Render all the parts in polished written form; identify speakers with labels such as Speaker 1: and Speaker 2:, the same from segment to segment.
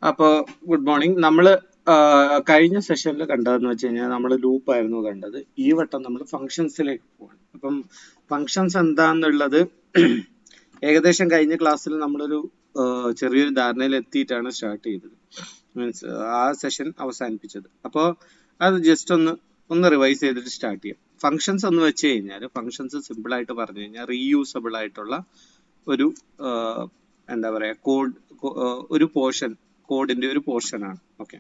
Speaker 1: അപ്പോൾ good morning. നമ്മൾ കഴിഞ്ഞ സെഷനിൽ കണ്ടതെന്ന് വെച്ച് കഴിഞ്ഞാൽ നമ്മൾ ലൂപ്പ് ആയിരുന്നു കണ്ടത്. ഈ വട്ടം നമ്മൾ ഫങ്ഷൻസിലേക്ക് പോവാണ്. അപ്പം ഫങ്ഷൻസ് എന്താന്നുള്ളത് ഏകദേശം കഴിഞ്ഞ ക്ലാസ്സിൽ നമ്മളൊരു ചെറിയൊരു ധാരണയിൽ എത്തിയിട്ടാണ് സ്റ്റാർട്ട് ചെയ്തത്, മീൻസ് ആ സെഷൻ അവസാനിപ്പിച്ചത്. അപ്പോൾ അത് ജസ്റ്റ് ഒന്ന് റിവൈസ് ചെയ്തിട്ട് സ്റ്റാർട്ട് ചെയ്യാം. ഫങ്ഷൻസ് എന്ന് വെച്ച് കഴിഞ്ഞാൽ ഫങ്ഷൻസ് സിമ്പിൾ ആയിട്ട് പറഞ്ഞു കഴിഞ്ഞാൽ റീയൂസബിൾ ആയിട്ടുള്ള ഒരു എന്താ പറയാ ഒരു പോർഷൻ, കോഡിന്റെ ഒരു പോർഷൻ ആണ്. ഓക്കെ,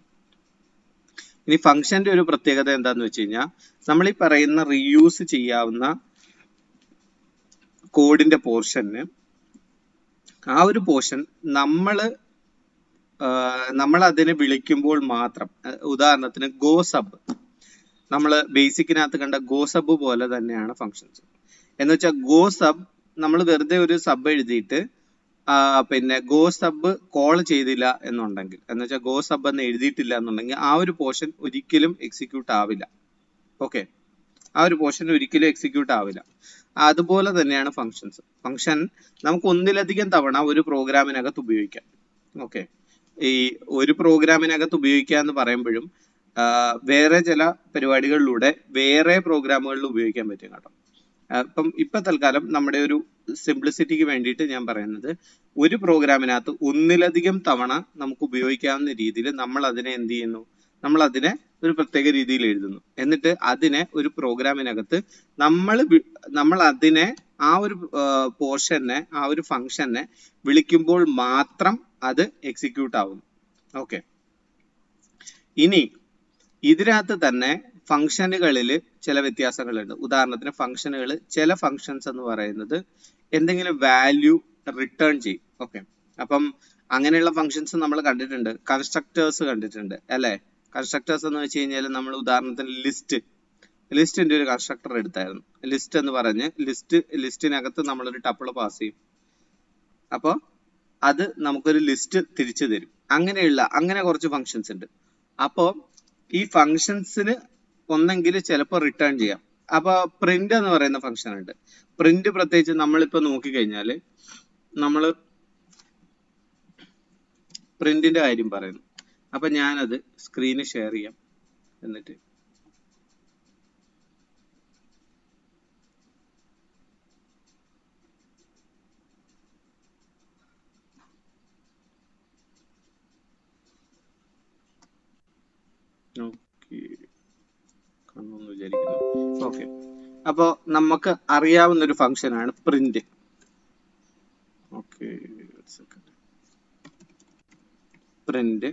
Speaker 1: ഇനി ഫംഗ്ഷന്റെ ഒരു പ്രത്യേകത എന്താന്ന് വെച്ച് കഴിഞ്ഞാൽ നമ്മൾ ഈ പറയുന്ന റീയൂസ് ചെയ്യാവുന്ന കോഡിന്റെ പോർഷന് ആ ഒരു പോർഷൻ നമ്മൾ അതിനെ വിളിക്കുമ്പോൾ മാത്രം, ഉദാഹരണത്തിന് ഗോ സബ്, നമ്മൾ ബേസിക്കിനകത്ത് കണ്ട ഗോ സബ് പോലെ തന്നെയാണ് ഫങ്ഷൻസ്. എന്ന് വെച്ചാൽ ഗോ സബ് നമ്മൾ വെറുതെ ഒരു സബ് എഴുതിയിട്ട് പിന്നെ ഗോ സബ് കോൾ ചെയ്തില്ല എന്നുണ്ടെങ്കിൽ, എന്ന് വെച്ചാൽ ഗോ സബ് എന്ന് എഴുതിയിട്ടില്ല എന്നുണ്ടെങ്കിൽ ആ ഒരു പോർഷൻ ഒരിക്കലും എക്സിക്യൂട്ട് ആവില്ല. ഓക്കെ, ആ ഒരു പോർഷൻ ഒരിക്കലും എക്സിക്യൂട്ട് ആവില്ല. അതുപോലെ തന്നെയാണ് ഫങ്ഷൻസ്. ഫങ്ഷൻ നമുക്ക് ഒന്നിലധികം തവണ ഒരു പ്രോഗ്രാമിനകത്ത് ഉപയോഗിക്കാം. ഓക്കെ, ഈ ഒരു പ്രോഗ്രാമിനകത്ത് ഉപയോഗിക്കുക എന്ന് പറയുമ്പോഴും വേറെ ചില പരിപാടികളിലൂടെ വേറെ പ്രോഗ്രാമുകളിൽ ഉപയോഗിക്കാൻ പറ്റും കേട്ടോ. അപ്പം ഇപ്പൊ തൽക്കാലം നമ്മുടെ ഒരു സിംപ്ലിസിറ്റിക്ക് വേണ്ടിയിട്ട് ഞാൻ പറയുന്നത്, ഒരു പ്രോഗ്രാമിനകത്ത് ഒന്നിലധികം തവണ നമുക്ക് ഉപയോഗിക്കാവുന്ന രീതിയിൽ നമ്മൾ അതിനെ എന്ത് ചെയ്യുന്നു, നമ്മൾ അതിനെ ഒരു പ്രത്യേക രീതിയിൽ എഴുതുന്നു. എന്നിട്ട് അതിനെ ഒരു പ്രോഗ്രാമിനകത്ത് നമ്മൾ അതിനെ ആ ഒരു പോർഷനെ, ആ ഒരു ഫംഗ്ഷനെ വിളിക്കുമ്പോൾ മാത്രം അത് എക്സിക്യൂട്ട് ആവുന്നു. ഓക്കെ, ഇനി ഇതിനകത്ത് തന്നെ ഫംഗ്ഷനുകളിൽ ചില വ്യത്യാസങ്ങളുണ്ട്. ഉദാഹരണത്തിന് ഫംഗ്ഷനുകൾ, ചില ഫംഗ്ഷൻസ് എന്ന് പറയുന്നത് എന്തെങ്കിലും വാല്യൂ റിട്ടേൺ ചെയ്യും. ഓക്കെ, അപ്പം അങ്ങനെയുള്ള ഫംഗ്ഷൻസ് നമ്മൾ കണ്ടിട്ടുണ്ട്. കൺസ്ട്രക്ടേഴ്സ് കണ്ടിട്ടുണ്ട് അല്ലെ? കൺസ്ട്രക്ടേഴ്സ് എന്ന് വെച്ച് കഴിഞ്ഞാൽ നമ്മൾ ഉദാഹരണത്തിന് ലിസ്റ്റിന്റെ ഒരു കൺസ്ട്രക്ടർ എടുത്തായിരുന്നു. ലിസ്റ്റ് എന്ന് പറഞ്ഞ് ലിസ്റ്റിനകത്ത് നമ്മളൊരു ടപ്പിൾ പാസ് ചെയ്യും. അപ്പോൾ അത് നമുക്കൊരു ലിസ്റ്റ് തിരിച്ചു തരും. അങ്ങനെ കുറച്ച് ഫംഗ്ഷൻസ് ഉണ്ട്. അപ്പോൾ ഈ ഫംഗ്ഷൻസിന് ഒന്നെങ്കിൽ ചിലപ്പോൾ റിട്ടേൺ ചെയ്യാം. അപ്പൊ പ്രിന്റ് എന്ന് പറയുന്ന ഫംഗ്ഷൻ ഉണ്ട്. പ്രിന്റ് പ്രത്യേകിച്ച് നമ്മളിപ്പോ നോക്കിക്കഴിഞ്ഞാല് നമ്മള് പ്രിന്റിന്റെ കാര്യം പറയുന്നു. അപ്പൊ ഞാനത് സ്ക്രീന് ഷെയർ ചെയ്യാം. എന്നിട്ട് കാണുമെന്ന് വിചാരിക്കുന്നു. ഓക്കെ, അപ്പോ നമുക്ക് അറിയാവുന്ന ഒരു ഫംഗ്ഷൻ ആണ് പ്രിന്റ്. ഓക്കെ, പ്രിന്റ്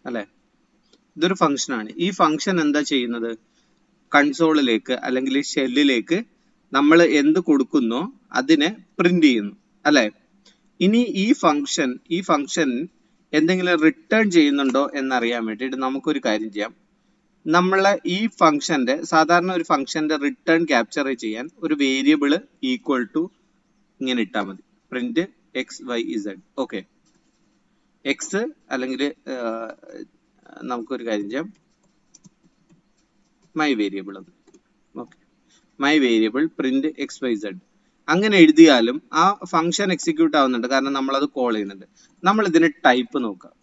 Speaker 1: അല്ലെ? ഇതൊരു ഫംഗ്ഷൻ ആണ്. ഈ ഫംഗ്ഷൻ എന്താ ചെയ്യുന്നത്? കൺസോളിലേക്ക് അല്ലെങ്കിൽ ഷെല്ലിലേക്ക് നമ്മൾ എന്ത് കൊടുക്കുന്നോ അതിനെ പ്രിന്റ് ചെയ്യുന്നു അല്ലെ? ഇനി ഈ ഫംഗ്ഷൻ എന്തെങ്കിലും റിട്ടേൺ ചെയ്യുന്നുണ്ടോ എന്നറിയാൻ വേണ്ടിയിട്ട് നമുക്കൊരു കാര്യം ചെയ്യാം. നമ്മളെ ഈ ഫംഗ്ഷന്റെ, സാധാരണ ഒരു ഫംഗ്ഷന്റെ റിട്ടേൺ ക്യാപ്ചർ ചെയ്യാൻ ഒരു വേരിയബിൾ ഈക്വൽ ടു ഇങ്ങനെ ഇട്ടാൽ മതി, print X Y Z. Okay, X അല്ലെങ്കിൽ നമുക്കൊരു കാര്യം ചെയ്യാം, my variable. Okay, my variable print X Y Z അങ്ങനെ എഴുതിയാലും ആ ഫംഗ്ഷൻ എക്സിക്യൂട്ട് ആവുന്നുണ്ട്, കാരണം നമ്മൾ അത് കോൾ ചെയ്യുന്നുണ്ട്. നമ്മൾ ഇതിന് ടൈപ്പ് നോക്കാം,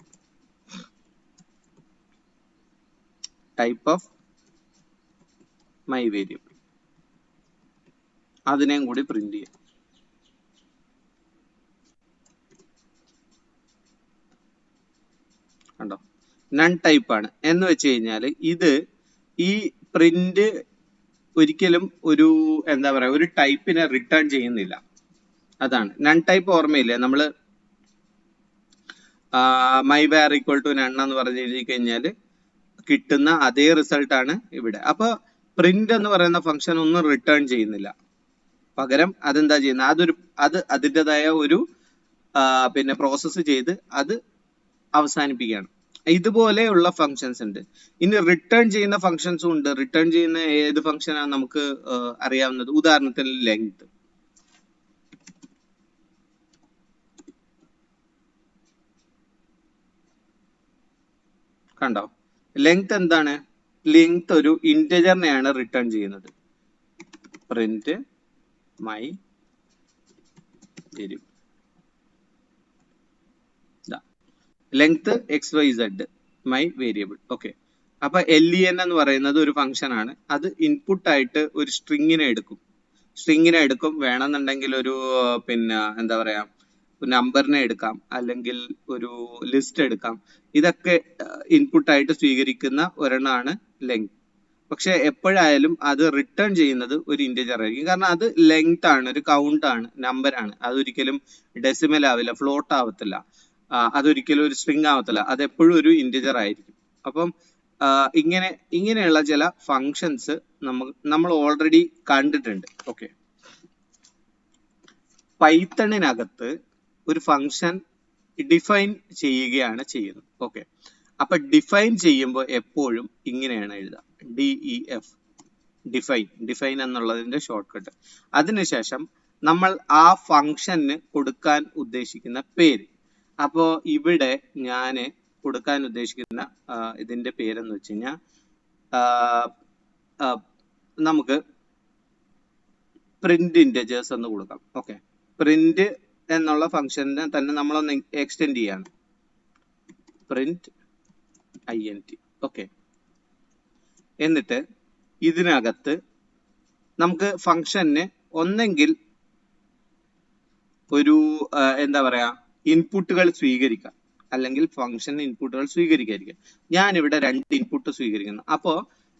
Speaker 1: ടൈപ്പ് ഓഫ് മൈ വേരിയബിൾ, അതിനെയും കൂടി പ്രിന്റ് ചെയ്യാം. കണ്ടോ, നൺ ടൈപ്പ് ആണ്. എന്ന് വെച്ച് കഴിഞ്ഞാൽ ഈ പ്രിന്റ് ഒരിക്കലും ഒരു എന്താ പറയാ ഒരു ടൈപ്പിനെ റിട്ടേൺ ചെയ്യുന്നില്ല. അതാണ് നൺ ടൈപ്പ്. ഓർമ്മയില്ലേ, നമ്മള് my var equal to none എന്ന് പറഞ്ഞു എഴുതി കഴിഞ്ഞാൽ കിട്ടുന്ന അതേ റിസൾട്ട് ആണ് ഇവിടെ. അപ്പൊ പ്രിന്റ് എന്ന് പറയുന്ന ഫംഗ്ഷൻ ഒന്നും റിട്ടേൺ ചെയ്യുന്നില്ല, പകരം അതെന്താ ചെയ്യുന്നത്, അത് അതിൻ്റെതായ ഒരു പിന്നെ പ്രോസസ്സ് ചെയ്ത് അത് അവസാനിപ്പിക്കുകയാണ്. ഇതുപോലെയുള്ള ഫങ്ഷൻസ് ഉണ്ട്. ഇനി റിട്ടേൺ ചെയ്യുന്ന ഫങ്ഷൻസും ഉണ്ട്. റിട്ടേൺ ചെയ്യുന്ന ഏത് ഫംഗ്ഷനാണ് നമുക്ക് അറിയാവുന്നത്? ഉദാഹരണത്തിന് ലെങ്ത്. കണ്ടോ, ലെങ്ത് എന്താണ്? ലെങ്ത് ഒരു ഇന്റജറിനെയാണ് റിട്ടേൺ ചെയ്യുന്നത്. Print my variable. Length XYZ my variable. Okay, അപ്പൊ len എന്ന് പറയുന്നത് ഒരു ഫംഗ്ഷൻ ആണ്. അത് ഇൻപുട്ട് ആയിട്ട് ഒരു സ്ട്രിങ്ങിനെ എടുക്കും. വേണമെന്നുണ്ടെങ്കിൽ ഒരു പിന്നെ എന്താ പറയാ നമ്പറിനെ എടുക്കാം, അല്ലെങ്കിൽ ഒരു ലിസ്റ്റ് എടുക്കാം. ഇതൊക്കെ ഇൻപുട്ട് ആയിട്ട് സ്വീകരിക്കുന്ന ഒരെണ്ണമാണ് ലെങ്ത്. പക്ഷെ എപ്പോഴായാലും അത് റിട്ടേൺ ചെയ്യുന്നത് ഒരു ഇന്റിജർ ആയിരിക്കും. കാരണം അത് ലെങ്ത് ആണ്, ഒരു കൗണ്ട് ആണ്, നമ്പർ ആണ്. അതൊരിക്കലും ഡെസിമൽ ആവില്ല, ഫ്ലോട്ട് ആവത്തില്ല, അതൊരിക്കലും ഒരു സ്ട്രിങ് ആവത്തില്ല. അത് എപ്പോഴും ഒരു ഇന്റിജർ ആയിരിക്കും. അപ്പം ഇങ്ങനെയുള്ള ചില ഫങ്ഷൻസ് നമ്മൾ ഓൾറെഡി കണ്ടിട്ടുണ്ട്. ഓക്കെ, പൈത്തണിനകത്ത് ഒരു ഫംഗ്ഷൻ ഡിഫൈൻ ചെയ്യുകയാണ് ചെയ്യുന്നത്. ഓക്കെ, അപ്പൊ ഡിഫൈൻ ചെയ്യുമ്പോൾ എപ്പോഴും ഇങ്ങനെയാണ് എഴുതുക, DEF, ഡിഫൈൻ എന്നുള്ളതിന്റെ ഷോർട്ട് കട്ട്. അതിനുശേഷം നമ്മൾ ആ ഫംഗ്ഷന് കൊടുക്കാൻ ഉദ്ദേശിക്കുന്ന പേര്. അപ്പോ ഇവിടെ ഞാൻ കൊടുക്കാൻ ഉദ്ദേശിക്കുന്ന ഇതിന്റെ പേരെന്ന് വെച്ച് കഴിഞ്ഞാൽ നമുക്ക് പ്രിന്റ് ഇന്റജേഴ്സ് എന്ന് കൊടുക്കാം. ഓക്കെ, പ്രിന്റ് എന്നുള്ള ഫംഗ്ഷനെ തന്നെ നമ്മളൊന്ന് എക്സ്റ്റെൻഡ് ചെയ്യാണ്, പ്രിന്റ് INT. ഓക്കെ, എന്നിട്ട് ഇതിനകത്ത് നമുക്ക് ഫംഗ്ഷന് ഒന്നെങ്കിൽ ഒരു എന്താ പറയാ ഇൻപുട്ടുകൾ സ്വീകരിക്കാം, അല്ലെങ്കിൽ ഫംഗ്ഷൻ ഇൻപുട്ടുകൾ സ്വീകരിക്കാതിരിക്കാം. ഞാനിവിടെ 2 ഇൻപുട്ട് സ്വീകരിക്കുന്നു. അപ്പോൾ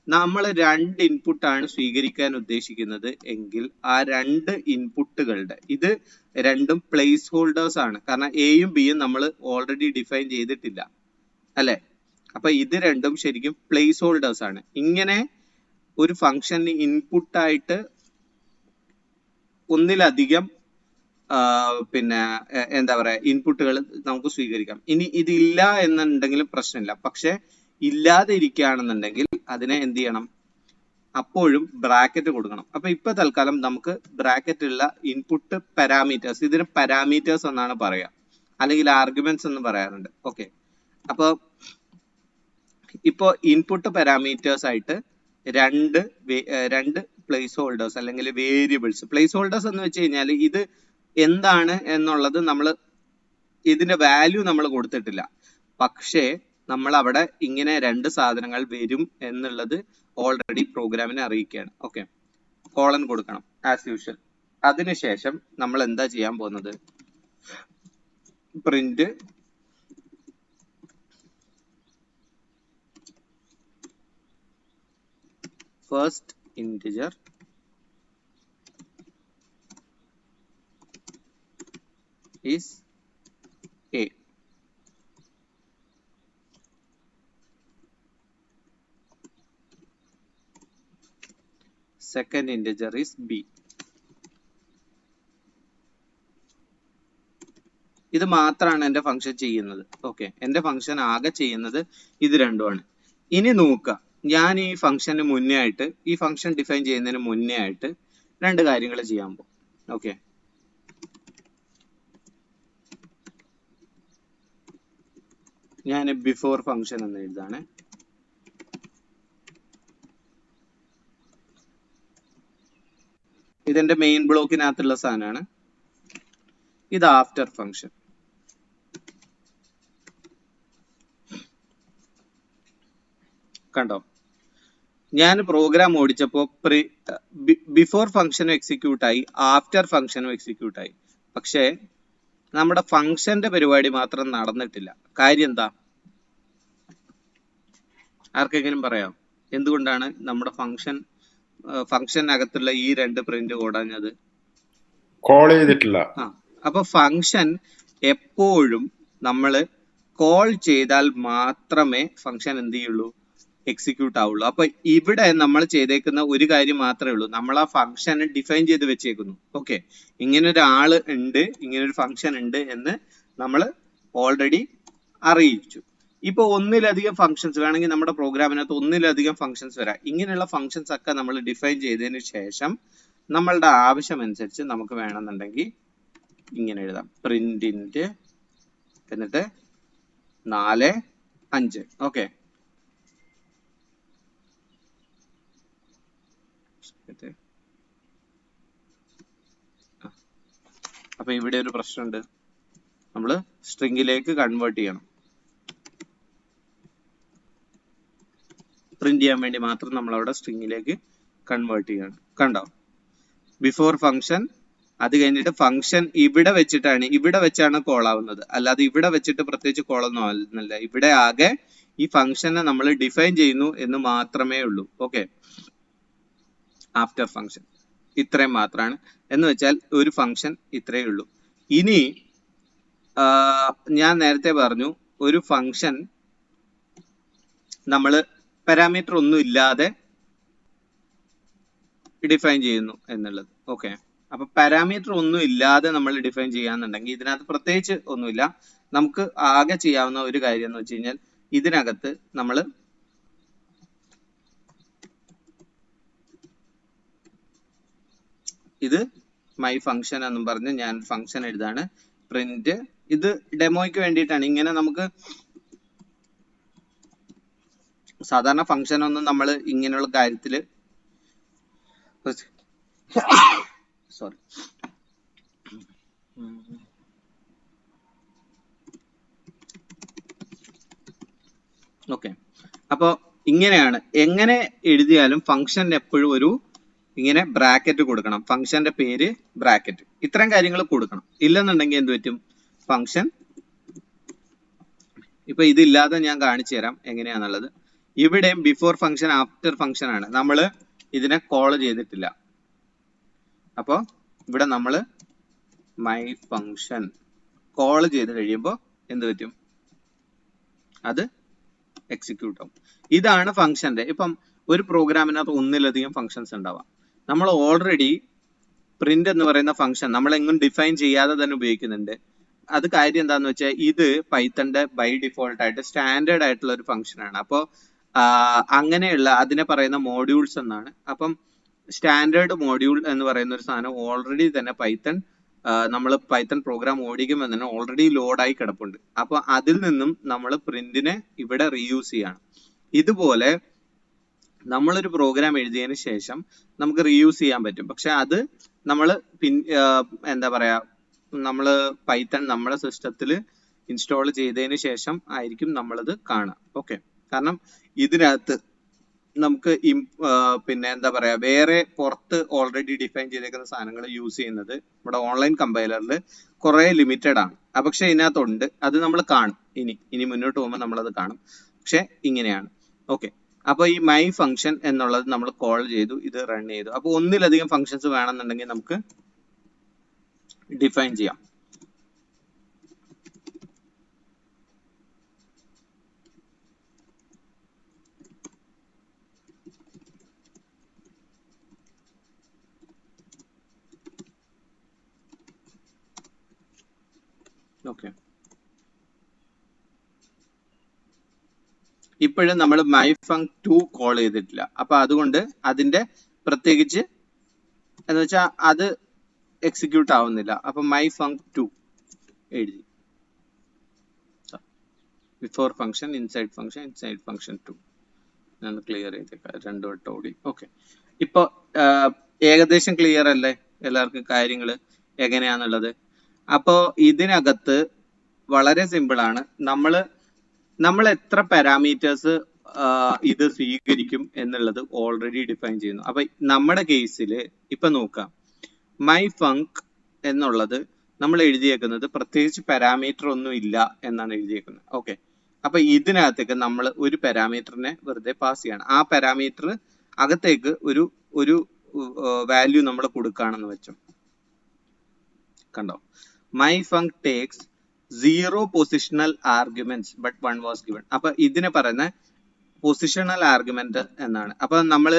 Speaker 1: നമ്മൾ 2 ഇൻപുട്ടാണ് സ്വീകരിക്കാൻ ഉദ്ദേശിക്കുന്നത് എങ്കിൽ ആ 2 ഇൻപുട്ടുകളുടെ ഇത് രണ്ടും പ്ലേസ് ഹോൾഡേഴ്സ് ആണ്. കാരണം എയും ബിയും നമ്മൾ ഓൾറെഡി ഡിഫൈൻ ചെയ്തിട്ടില്ല, അല്ലെ? അപ്പൊ ഇത് രണ്ടും ശരിക്കും പ്ലേസ് ഹോൾഡേഴ്സ് ആണ്. ഇങ്ങനെ ഒരു ഫംഗ്ഷന് ഇൻപുട്ടായിട്ട് ഒന്നിലധികം പിന്നെ എന്താ പറയാ ഇൻപുട്ടുകൾ നമുക്ക് സ്വീകരിക്കാം. ഇനി ഇതില്ല എന്നുണ്ടെങ്കിലും പ്രശ്നമില്ല. പക്ഷെ ഇല്ലാതെ ഇരിക്കുകയാണെന്നുണ്ടെങ്കിൽ അതിനെ എന്ത് ചെയ്യണം? അപ്പോഴും ബ്രാക്കറ്റ് കൊടുക്കണം. അപ്പൊ ഇപ്പൊ തൽക്കാലം നമുക്ക് ബ്രാക്കറ്റ് ഉള്ള ഇൻപുട്ട് പാരാമീറ്റേഴ്സ്, ഇതിന് പാരാമീറ്റേഴ്സ് എന്നാണ് പറയാ, അല്ലെങ്കിൽ ആർഗ്യുമെന്റ്സ് എന്ന് പറയാറുണ്ട്. ഓക്കെ, അപ്പൊ ഇപ്പോ ഇൻപുട്ട് പാരാമീറ്റേഴ്സ് ആയിട്ട് രണ്ട് പ്ലേസ് ഹോൾഡേഴ്സ് അല്ലെങ്കിൽ വേരിയബിൾസ്. പ്ലേസ് ഹോൾഡേഴ്സ് എന്ന് വെച്ച് കഴിഞ്ഞാൽ ഇത് എന്താണ് എന്നുള്ളത് നമ്മൾ ഇതിന്റെ വാല്യൂ നമ്മൾ കൊടുത്തിട്ടില്ല. പക്ഷേ നമ്മൾ അവിടെ ഇങ്ങനെ 2 സാധനങ്ങൾ വരും എന്നുള്ളത് ഓൾറെഡി പ്രോഗ്രാമിനെ അറിയിക്കുകയാണ്. ഓക്കെ, കോളൻ കൊടുക്കണം ആസ് യൂഷ്വൽ. അതിനുശേഷം നമ്മൾ എന്താ ചെയ്യാൻ പോകുന്നത്? Print first integer is A. Second integer is B. ഇത് മാത്രമാണ് എന്റെ ഫംഗ്ഷൻ ചെയ്യുന്നത്. ഓക്കെ, എന്റെ ഫംഗ്ഷൻ ആകെ ചെയ്യുന്നത് ഇത് രണ്ടുമാണ്. ഇനി നോക്കുക, ഞാൻ ഈ ഫംഗ്ഷന് മുന്നേ ആയിട്ട്, ഈ ഫംഗ്ഷൻ ഡിഫൈൻ ചെയ്യുന്നതിന് മുന്നേ ആയിട്ട് 2 കാര്യങ്ങൾ ചെയ്യാൻ പോകും. ഓക്കെ, ഞാൻ ബിഫോർ ഫംഗ്ഷൻ എന്ന് എഴുതാണ്. ഇതെന്റെ മെയിൻ ബ്ലോക്കിനകത്തുള്ള സാധനമാണ്. ഇത് ആഫ്റ്റർ ഫംഗ്ഷൻ. കണ്ടോ, ഞാൻ പ്രോഗ്രാം ഓടിച്ചപ്പോൾ ബിഫോർ ഫംഗ്ഷനും എക്സിക്യൂട്ട് ആയി, ആഫ്റ്റർ ഫംഗ്ഷനും എക്സിക്യൂട്ട് ആയി. പക്ഷേ നമ്മുടെ ഫംഗ്ഷന്റെ പരിപാടി മാത്രം നടന്നിട്ടില്ല. കാര്യം എന്താ? ആർക്കെങ്കിലും പറയാം എന്തുകൊണ്ടാണ് നമ്മുടെ ഫംഗ്ഷനകത്തുള്ള ഈ 2 പ്രിന്റ് ഓടാഞ്ഞത്?
Speaker 2: കോൾ ചെയ്തിട്ടില്ല.
Speaker 1: അപ്പൊ ഫംഗ്ഷൻ എപ്പോഴും നമ്മൾ കോൾ ചെയ്താൽ മാത്രമേ ഫംഗ്ഷൻ എന്ത് ചെയ്യുള്ളൂ? എക്സിക്യൂട്ട് ആവുള്ളൂ. അപ്പൊ ഇവിടെ നമ്മൾ ചെയ്തേക്കുന്ന ഒരു കാര്യം മാത്രമേ ഉള്ളൂ, നമ്മൾ ആ ഫംഗ്ഷനെ ഡിഫൈൻ ചെയ്ത് വെച്ചേക്കുന്നു. ഓക്കെ, ഇങ്ങനെ ഒരാള് ഉണ്ട്, ഇങ്ങനെ ഒരു ഫംഗ്ഷൻ ഉണ്ട് എന്ന് നമ്മൾ ഓൾറെഡി അറിയിച്ചു. ഇപ്പൊ ഒന്നിലധികം ഫംഗ്ഷൻസ് വേണമെങ്കിൽ നമ്മുടെ പ്രോഗ്രാമിനകത്ത് ഒന്നിലധികം ഫംഗ്ഷൻസ് വരാം. ഇങ്ങനെയുള്ള ഫംഗ്ഷൻസ് ഒക്കെ നമ്മൾ ഡിഫൈൻ ചെയ്തതിന് ശേഷം നമ്മളുടെ ആവശ്യം അനുസരിച്ച് നമുക്ക് വേണമെന്നുണ്ടെങ്കിൽ ഇങ്ങനെ എഴുതാം, പ്രിന്റിന്റെ എന്നിട്ട് 4, 5. ഓക്കെ, അപ്പൊ ഇവിടെ ഒരു പ്രശ്നമുണ്ട്, നമ്മൾ സ്ട്രിങ്ങിലേക്ക് കൺവേർട്ട് ചെയ്യണം. പ്രിന്റ് ചെയ്യാൻ വേണ്ടി മാത്രം നമ്മൾ അവിടെ സ്ട്രിങ്ങിലേക്ക് കൺവേർട്ട് ചെയ്യാണ്. കണ്ടോ? ബിഫോർ ഫംഗ്ഷൻ, അത് കഴിഞ്ഞിട്ട് ഫംഗ്ഷൻ ഇവിടെ വെച്ചാണ് കോൾ ആവുന്നത്, അല്ലാതെ ഇവിടെ വെച്ചിട്ട് പ്രത്യേകിച്ച് കോളൊന്നും ആവുന്നില്ല. ഇവിടെ ആകെ ഈ ഫംഗ്ഷനെ നമ്മൾ ഡിഫൈൻ ചെയ്യുന്നു എന്ന് മാത്രമേ ഉള്ളൂ. ഓക്കെ, ആഫ്റ്റർ ഫംഗ്ഷൻ ഇത്രയും മാത്രമാണ്. എന്ന് വെച്ചാൽ ഒരു ഫംഗ്ഷൻ ഇത്രയേ ഉള്ളൂ. ഇനി ഞാൻ നേരത്തെ പറഞ്ഞു ഒരു ഫംഗ്ഷൻ നമ്മൾ പാരാമീറ്റർ ഒന്നും ഇല്ലാതെ ഡിഫൈൻ ചെയ്യുന്നു എന്നുള്ളത്. ഓക്കെ, അപ്പൊ പാരാമീറ്റർ ഒന്നും ഇല്ലാതെ നമ്മൾ ഡിഫൈൻ ചെയ്യാന്നുണ്ടെങ്കിൽ ഇതിനകത്ത് പ്രത്യേകിച്ച് ഒന്നുമില്ല. നമുക്ക് ആകെ ചെയ്യാവുന്ന ഒരു കാര്യം എന്ന് വെച്ച് കഴിഞ്ഞാൽ ഇതിനകത്ത് നമ്മൾ ഇത് മൈ ഫംഗ്ഷൻ എന്നും പറഞ്ഞ് ഞാൻ ഫംഗ്ഷൻ എഴുതാണ്. പ്രിന്റ്, ഇത് ഡെമോയ്ക്ക് വേണ്ടിയിട്ടാണ്. ഇങ്ങനെ നമുക്ക് സാധാരണ ഫംഗ്ഷൻ ഒന്നും നമ്മൾ ഇങ്ങനെയുള്ള കാര്യത്തില് സോറി ഓക്കെ, അപ്പൊ ഇങ്ങനെയാണ്. എങ്ങനെ എഴുതിയാലും ഫംഗ്ഷന് എപ്പോഴും ഒരു ഇങ്ങനെ ബ്രാക്കറ്റ് കൊടുക്കണം. ഫംഗ്ഷന്റെ പേര് ബ്രാക്കറ്റ്, ഇത്തരം കാര്യങ്ങൾ കൊടുക്കണം. ഇല്ലെന്നുണ്ടെങ്കിൽ എന്ത് പറ്റും? ഫംഗ്ഷൻ ഇപ്പൊ ഇതില്ലാതെ ഞാൻ കാണിച്ചു തരാം എങ്ങനെയാന്നുള്ളത്. ഇവിടെയും ബിഫോർ ഫംഗ്ഷൻ ആഫ്റ്റർ ഫംഗ്ഷൻ ആണ്, നമ്മൾ ഇതിനെ കോൾ ചെയ്തിട്ടില്ല. അപ്പോ ഇവിടെ നമ്മൾ മൈ ഫംഗ്ഷൻ കോൾ ചെയ്ത് കഴിയുമ്പോൾ എന്ത് പറ്റും? അത് എക്സിക്യൂട്ട് ആവും. ഇതാണ് ഫംഗ്ഷന്റെ. ഇപ്പം ഒരു പ്രോഗ്രാമിനകത്ത് ഒന്നിലധികം ഫംഗ്ഷൻസ് ഉണ്ടാവാം. നമ്മൾ ഓൾറെഡി പ്രിന്റ് എന്ന് പറയുന്ന ഫംഗ്ഷൻ നമ്മൾ എങ്ങും ഡിഫൈൻ ചെയ്യാതെ തന്നെ ഉപയോഗിക്കുന്നുണ്ട്. അത് കാര്യം എന്താന്ന് വെച്ചാൽ ഇത് പൈത്തന്റെ ബൈ ഡിഫോൾട്ട് ആയിട്ട് സ്റ്റാൻഡേർഡ് ആയിട്ടുള്ള ഒരു ഫംഗ്ഷൻ ആണ്. അപ്പോൾ അങ്ങനെയുള്ള അതിനെ പറയുന്ന മോഡ്യൂൾസ് എന്നാണ്. അപ്പം സ്റ്റാൻഡേർഡ് മോഡ്യൂൾ എന്ന് പറയുന്ന ഒരു സാധനം ഓൾറെഡി തന്നെ പൈത്തൺ നമ്മൾ പൈത്തൺ പ്രോഗ്രാം ഓടിക്കുമ്പോൾ തന്നെ ഓൾറെഡി ലോഡായി കിടപ്പുണ്ട്. അപ്പൊ അതിൽ നിന്നും നമ്മൾ പ്രിന്റിനെ ഇവിടെ റീയൂസ് ചെയ്യാണ്. ഇതുപോലെ നമ്മളൊരു പ്രോഗ്രാം എഴുതിയതിന് ശേഷം നമുക്ക് റീയൂസ് ചെയ്യാൻ പറ്റും. പക്ഷെ അത് നമ്മൾ എന്താ പറയാ, നമ്മൾ പൈത്തൺ നമ്മളെ സിസ്റ്റത്തിൽ ഇൻസ്റ്റാൾ ചെയ്തതിന് ശേഷം ആയിരിക്കും നമ്മളത് കാണുക. ഓക്കെ, കാരണം ഇതിനകത്ത് നമുക്ക് പിന്നെ എന്താ പറയാ, വേറെ പുറത്ത് ഓൾറെഡി ഡിഫൈൻ ചെയ്തേക്കുന്ന സാധനങ്ങൾ യൂസ് ചെയ്യുന്നത് നമ്മുടെ ഓൺലൈൻ കമ്പൈലറിൽ കുറെ ലിമിറ്റഡ് ആണ്. പക്ഷെ ഇതിനകത്തുണ്ട്, അത് നമ്മൾ കാണും. ഇനി മുന്നോട്ട് പോകുമ്പോൾ നമ്മളത് കാണും. പക്ഷെ ഇങ്ങനെയാണ്. ഓക്കെ, അപ്പൊ ഈ മൈ ഫംഗ്ഷൻ എന്നുള്ളത് നമ്മൾ കോൾ ചെയ്തു, ഇത് റൺ ചെയ്തു. അപ്പൊ ഒന്നിലധികം ഫംഗ്ഷൻസ് വേണമെന്നുണ്ടെങ്കിൽ നമുക്ക് ഡിഫൈൻ ചെയ്യാം. ഓക്കെ, ഇപ്പോഴും നമ്മൾ മൈ ഫങ് 2 കോൾ ചെയ്തിട്ടില്ല. അപ്പൊ അതുകൊണ്ട് അതിന്റെ പ്രത്യേകിച്ച് എന്ന് വെച്ചാൽ അത് എക്സിക്യൂട്ട് ആവുന്നില്ല. അപ്പൊ മൈ ഫങ് 2 എഴുതി. ബിഫോർ ഫംഗ്ഷൻ, ഇൻസൈഡ് ഫംഗ്ഷൻ 2 ഞാൻ ക്ലിയർ ചെയ്തേക്കാം, 2 വട്ടം ഓടി. ഓക്കെ, ഇപ്പൊ ഏകദേശം ക്ലിയർ അല്ലേ എല്ലാവർക്കും കാര്യങ്ങൾ എങ്ങനെയാന്നുള്ളത്? അപ്പോ ഇതിനകത്ത് വളരെ സിമ്പിൾ ആണ്. നമ്മൾ എത്ര പാരാമീറ്റേഴ്സ് ഇത് സ്വീകരിക്കും എന്നുള്ളത് ഓൾറെഡി ഡിഫൈൻ ചെയ്യുന്നു. അപ്പൊ നമ്മുടെ കേസിൽ ഇപ്പൊ നോക്കാം, മൈ ഫങ്ക് എന്നുള്ളത് നമ്മൾ എഴുതിയേക്കുന്നത് പ്രത്യേകിച്ച് പാരാമീറ്റർ ഒന്നും ഇല്ല എന്നാണ് എഴുതിയേക്കുന്നത്. ഓക്കെ, അപ്പൊ ഇതിനകത്തേക്ക് നമ്മൾ ഒരു പാരാമീറ്ററിനെ വെറുതെ പാസ് ചെയ്യണം. ആ പാരാമീറ്റർ അകത്തേക്ക് ഒരു വാല്യൂ നമ്മൾ കൊടുക്കുകയാണെന്ന് വെച്ചോ. കണ്ടോ, my funk takes 0 positional arguments but 1 was given. അപ്പൊ ഇതിനെ പറയുന്ന പൊസിഷണൽ ആർഗ്യുമെന്റ് എന്നാണ്. അപ്പൊ നമ്മൾ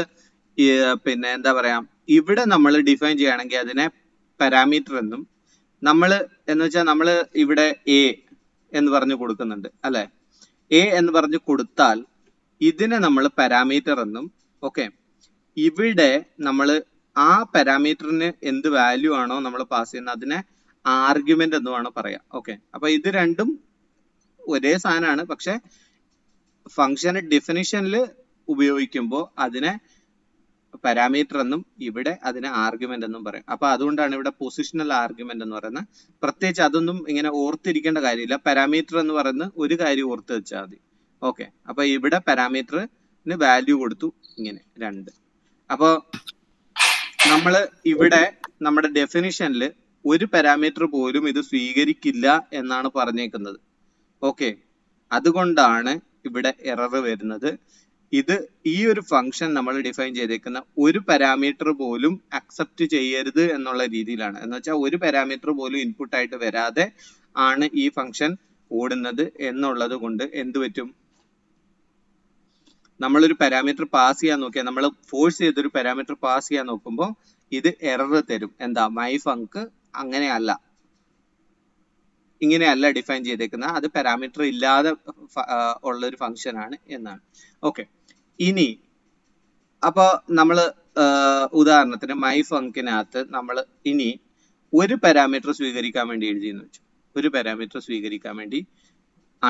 Speaker 1: പിന്നെ എന്താ പറയാ, ഇവിടെ നമ്മൾ ഡിഫൈൻ ചെയ്യുകയാണെങ്കിൽ അതിനെ പാരാമീറ്റർ എന്നും, നമ്മൾ എന്ന് വെച്ചാൽ നമ്മൾ ഇവിടെ എ എന്ന് പറഞ്ഞു കൊടുക്കുന്നുണ്ട് അല്ലെ. എ എന്ന് പറഞ്ഞു കൊടുത്താൽ ഇതിനെ നമ്മൾ പാരാമീറ്റർ എന്നും, ഓക്കെ, ഇവിടെ നമ്മൾ ആ പാരാമീറ്ററിന് എന്ത് വാല്യൂ ആണോ നമ്മൾ പാസ് ചെയ്യുന്നത് അതിനെ ആർഗ്യുമെന്റ് എന്നുമാണ് പറയാ. ഓക്കെ, അപ്പൊ ഇത് രണ്ടും ഒരേ സാധനമാണ്. പക്ഷെ ഫംഗ്ഷന് ഡെഫിനിഷനിൽ ഉപയോഗിക്കുമ്പോൾ അതിനെ പാരാമീറ്റർ എന്നും ഇവിടെ അതിനെ ആർഗ്യുമെന്റ് എന്നും പറയും. അപ്പൊ അതുകൊണ്ടാണ് ഇവിടെ പൊസിഷണൽ ആർഗ്യുമെന്റ് എന്ന് പറയുന്നത്. പ്രത്യേകിച്ച് അതൊന്നും ഇങ്ങനെ ഓർത്തിരിക്കേണ്ട കാര്യമില്ല. പാരാമീറ്റർ എന്ന് പറയുന്ന ഒരു കാര്യം ഓർത്ത് വെച്ചാൽ മതി. ഓക്കെ, അപ്പൊ ഇവിടെ പാരാമീറ്റർ വാല്യൂ കൊടുത്തു ഇങ്ങനെ 2. അപ്പൊ നമ്മള് ഇവിടെ നമ്മുടെ ഡെഫിനിഷനിൽ ഒരു പാരാമീറ്റർ പോലും ഇത് സ്വീകരിക്കില്ല എന്നാണ് പറഞ്ഞേക്കുന്നത്. ഓക്കെ, അതുകൊണ്ടാണ് ഇവിടെ എറർ വരുന്നത്. ഇത് ഈ ഒരു ഫംഗ്ഷൻ നമ്മൾ ഡിഫൈൻ ചെയ്തേക്കുന്ന ഒരു പാരാമീറ്റർ പോലും അക്സെപ്റ്റ് ചെയ്യരുത് എന്നുള്ള രീതിയിലാണ്. എന്ന് വെച്ചാൽ ഒരു പാരാമീറ്റർ പോലും ഇൻപുട്ട് ആയിട്ട് വരാതെ ആണ് ഈ ഫംഗ്ഷൻ ഓടുന്നത് എന്നുള്ളത് കൊണ്ട് എന്ത് പറ്റും, നമ്മളൊരു പാരാമീറ്റർ പാസ് ചെയ്യാൻ നോക്കിയാൽ, നമ്മൾ ഫോഴ്സ് ചെയ്തൊരു പാരാമീറ്റർ പാസ് ചെയ്യാൻ നോക്കുമ്പോൾ ഇത് എറർ തരും. എന്താ, മൈ ഫങ്ക് അങ്ങനെയല്ല, ഇങ്ങനെയല്ല ഡിഫൈൻ ചെയ്തേക്കുന്ന, അത് പാരാമീറ്റർ ഇല്ലാതെ ഉള്ള ഒരു ഫംഗ്ഷൻ ആണ് എന്നാണ്. ഓക്കെ, ഇനി അപ്പൊ നമ്മള് ഉദാഹരണത്തിന് മൈ ഫങ്കിനകത്ത് നമ്മൾ ഇനി ഒരു പാരാമീറ്റർ സ്വീകരിക്കാൻ വേണ്ടി എഴുതിയെന്ന് വെച്ചു. ഒരു പാരാമീറ്റർ സ്വീകരിക്കാൻ വേണ്ടി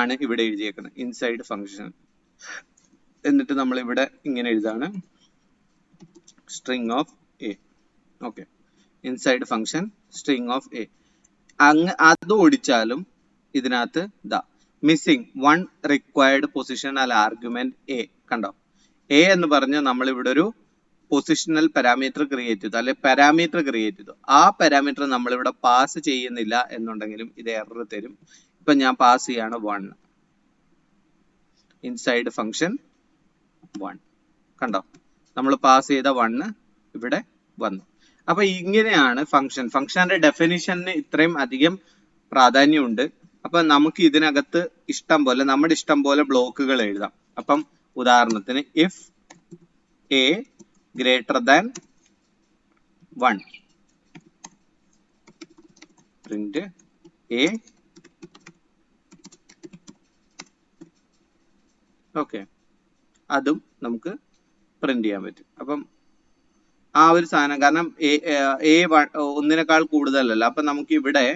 Speaker 1: ആണ് ഇവിടെ എഴുതിയേക്കുന്നത് ഇൻസൈഡ് ഫംഗ്ഷൻ. എന്നിട്ട് നമ്മൾ ഇവിടെ ഇങ്ങനെ എഴുതാണ് string of A. Okay, inside function string of A. അത് ഓടിച്ചാലും ഇതിനകത്ത് ദാ missing 1 required positional argument A. കണ്ടോ, എ എന്ന് പറഞ്ഞ് നമ്മൾ ഇവിടെ ഒരു പൊസിഷണൽ പാരാമീറ്റർ ക്രിയേറ്റ് ചെയ്തു, അല്ലെ പാരാമീറ്റർ ക്രിയേറ്റ് ചെയ്തു. ആ പാരാമീറ്റർ നമ്മൾ ഇവിടെ പാസ് ചെയ്യുന്നില്ല എന്നുണ്ടെങ്കിലും ഇത് എറർ തരും. ഇപ്പൊ ഞാൻ പാസ് ചെയ്യാണ് 1, ഇൻസൈഡ് ഫംഗ്ഷൻ 1. കണ്ടോ, നമ്മൾ പാസ് ചെയ്ത 1 ഇവിടെ വന്നു. അപ്പൊ ഇങ്ങനെയാണ് ഫംഗ്ഷന്റെ ഡെഫിനിഷന് ഇത്രയും അധികം പ്രാധാന്യമുണ്ട്. അപ്പൊ നമുക്ക് ഇതിനകത്ത് നമ്മുടെ ഇഷ്ടം പോലെ ബ്ലോക്കുകൾ എഴുതാം. അപ്പം ഉദാഹരണത്തിന് if A greater than 1 print A. Okay, അതും നമുക്ക് പ്രിന്റ് ചെയ്യാൻ പറ്റും. അപ്പം ആ ഒരു സാധനം, കാരണം എ 1 കൂടുതലല്ല. അപ്പൊ നമുക്ക് ഇവിടെ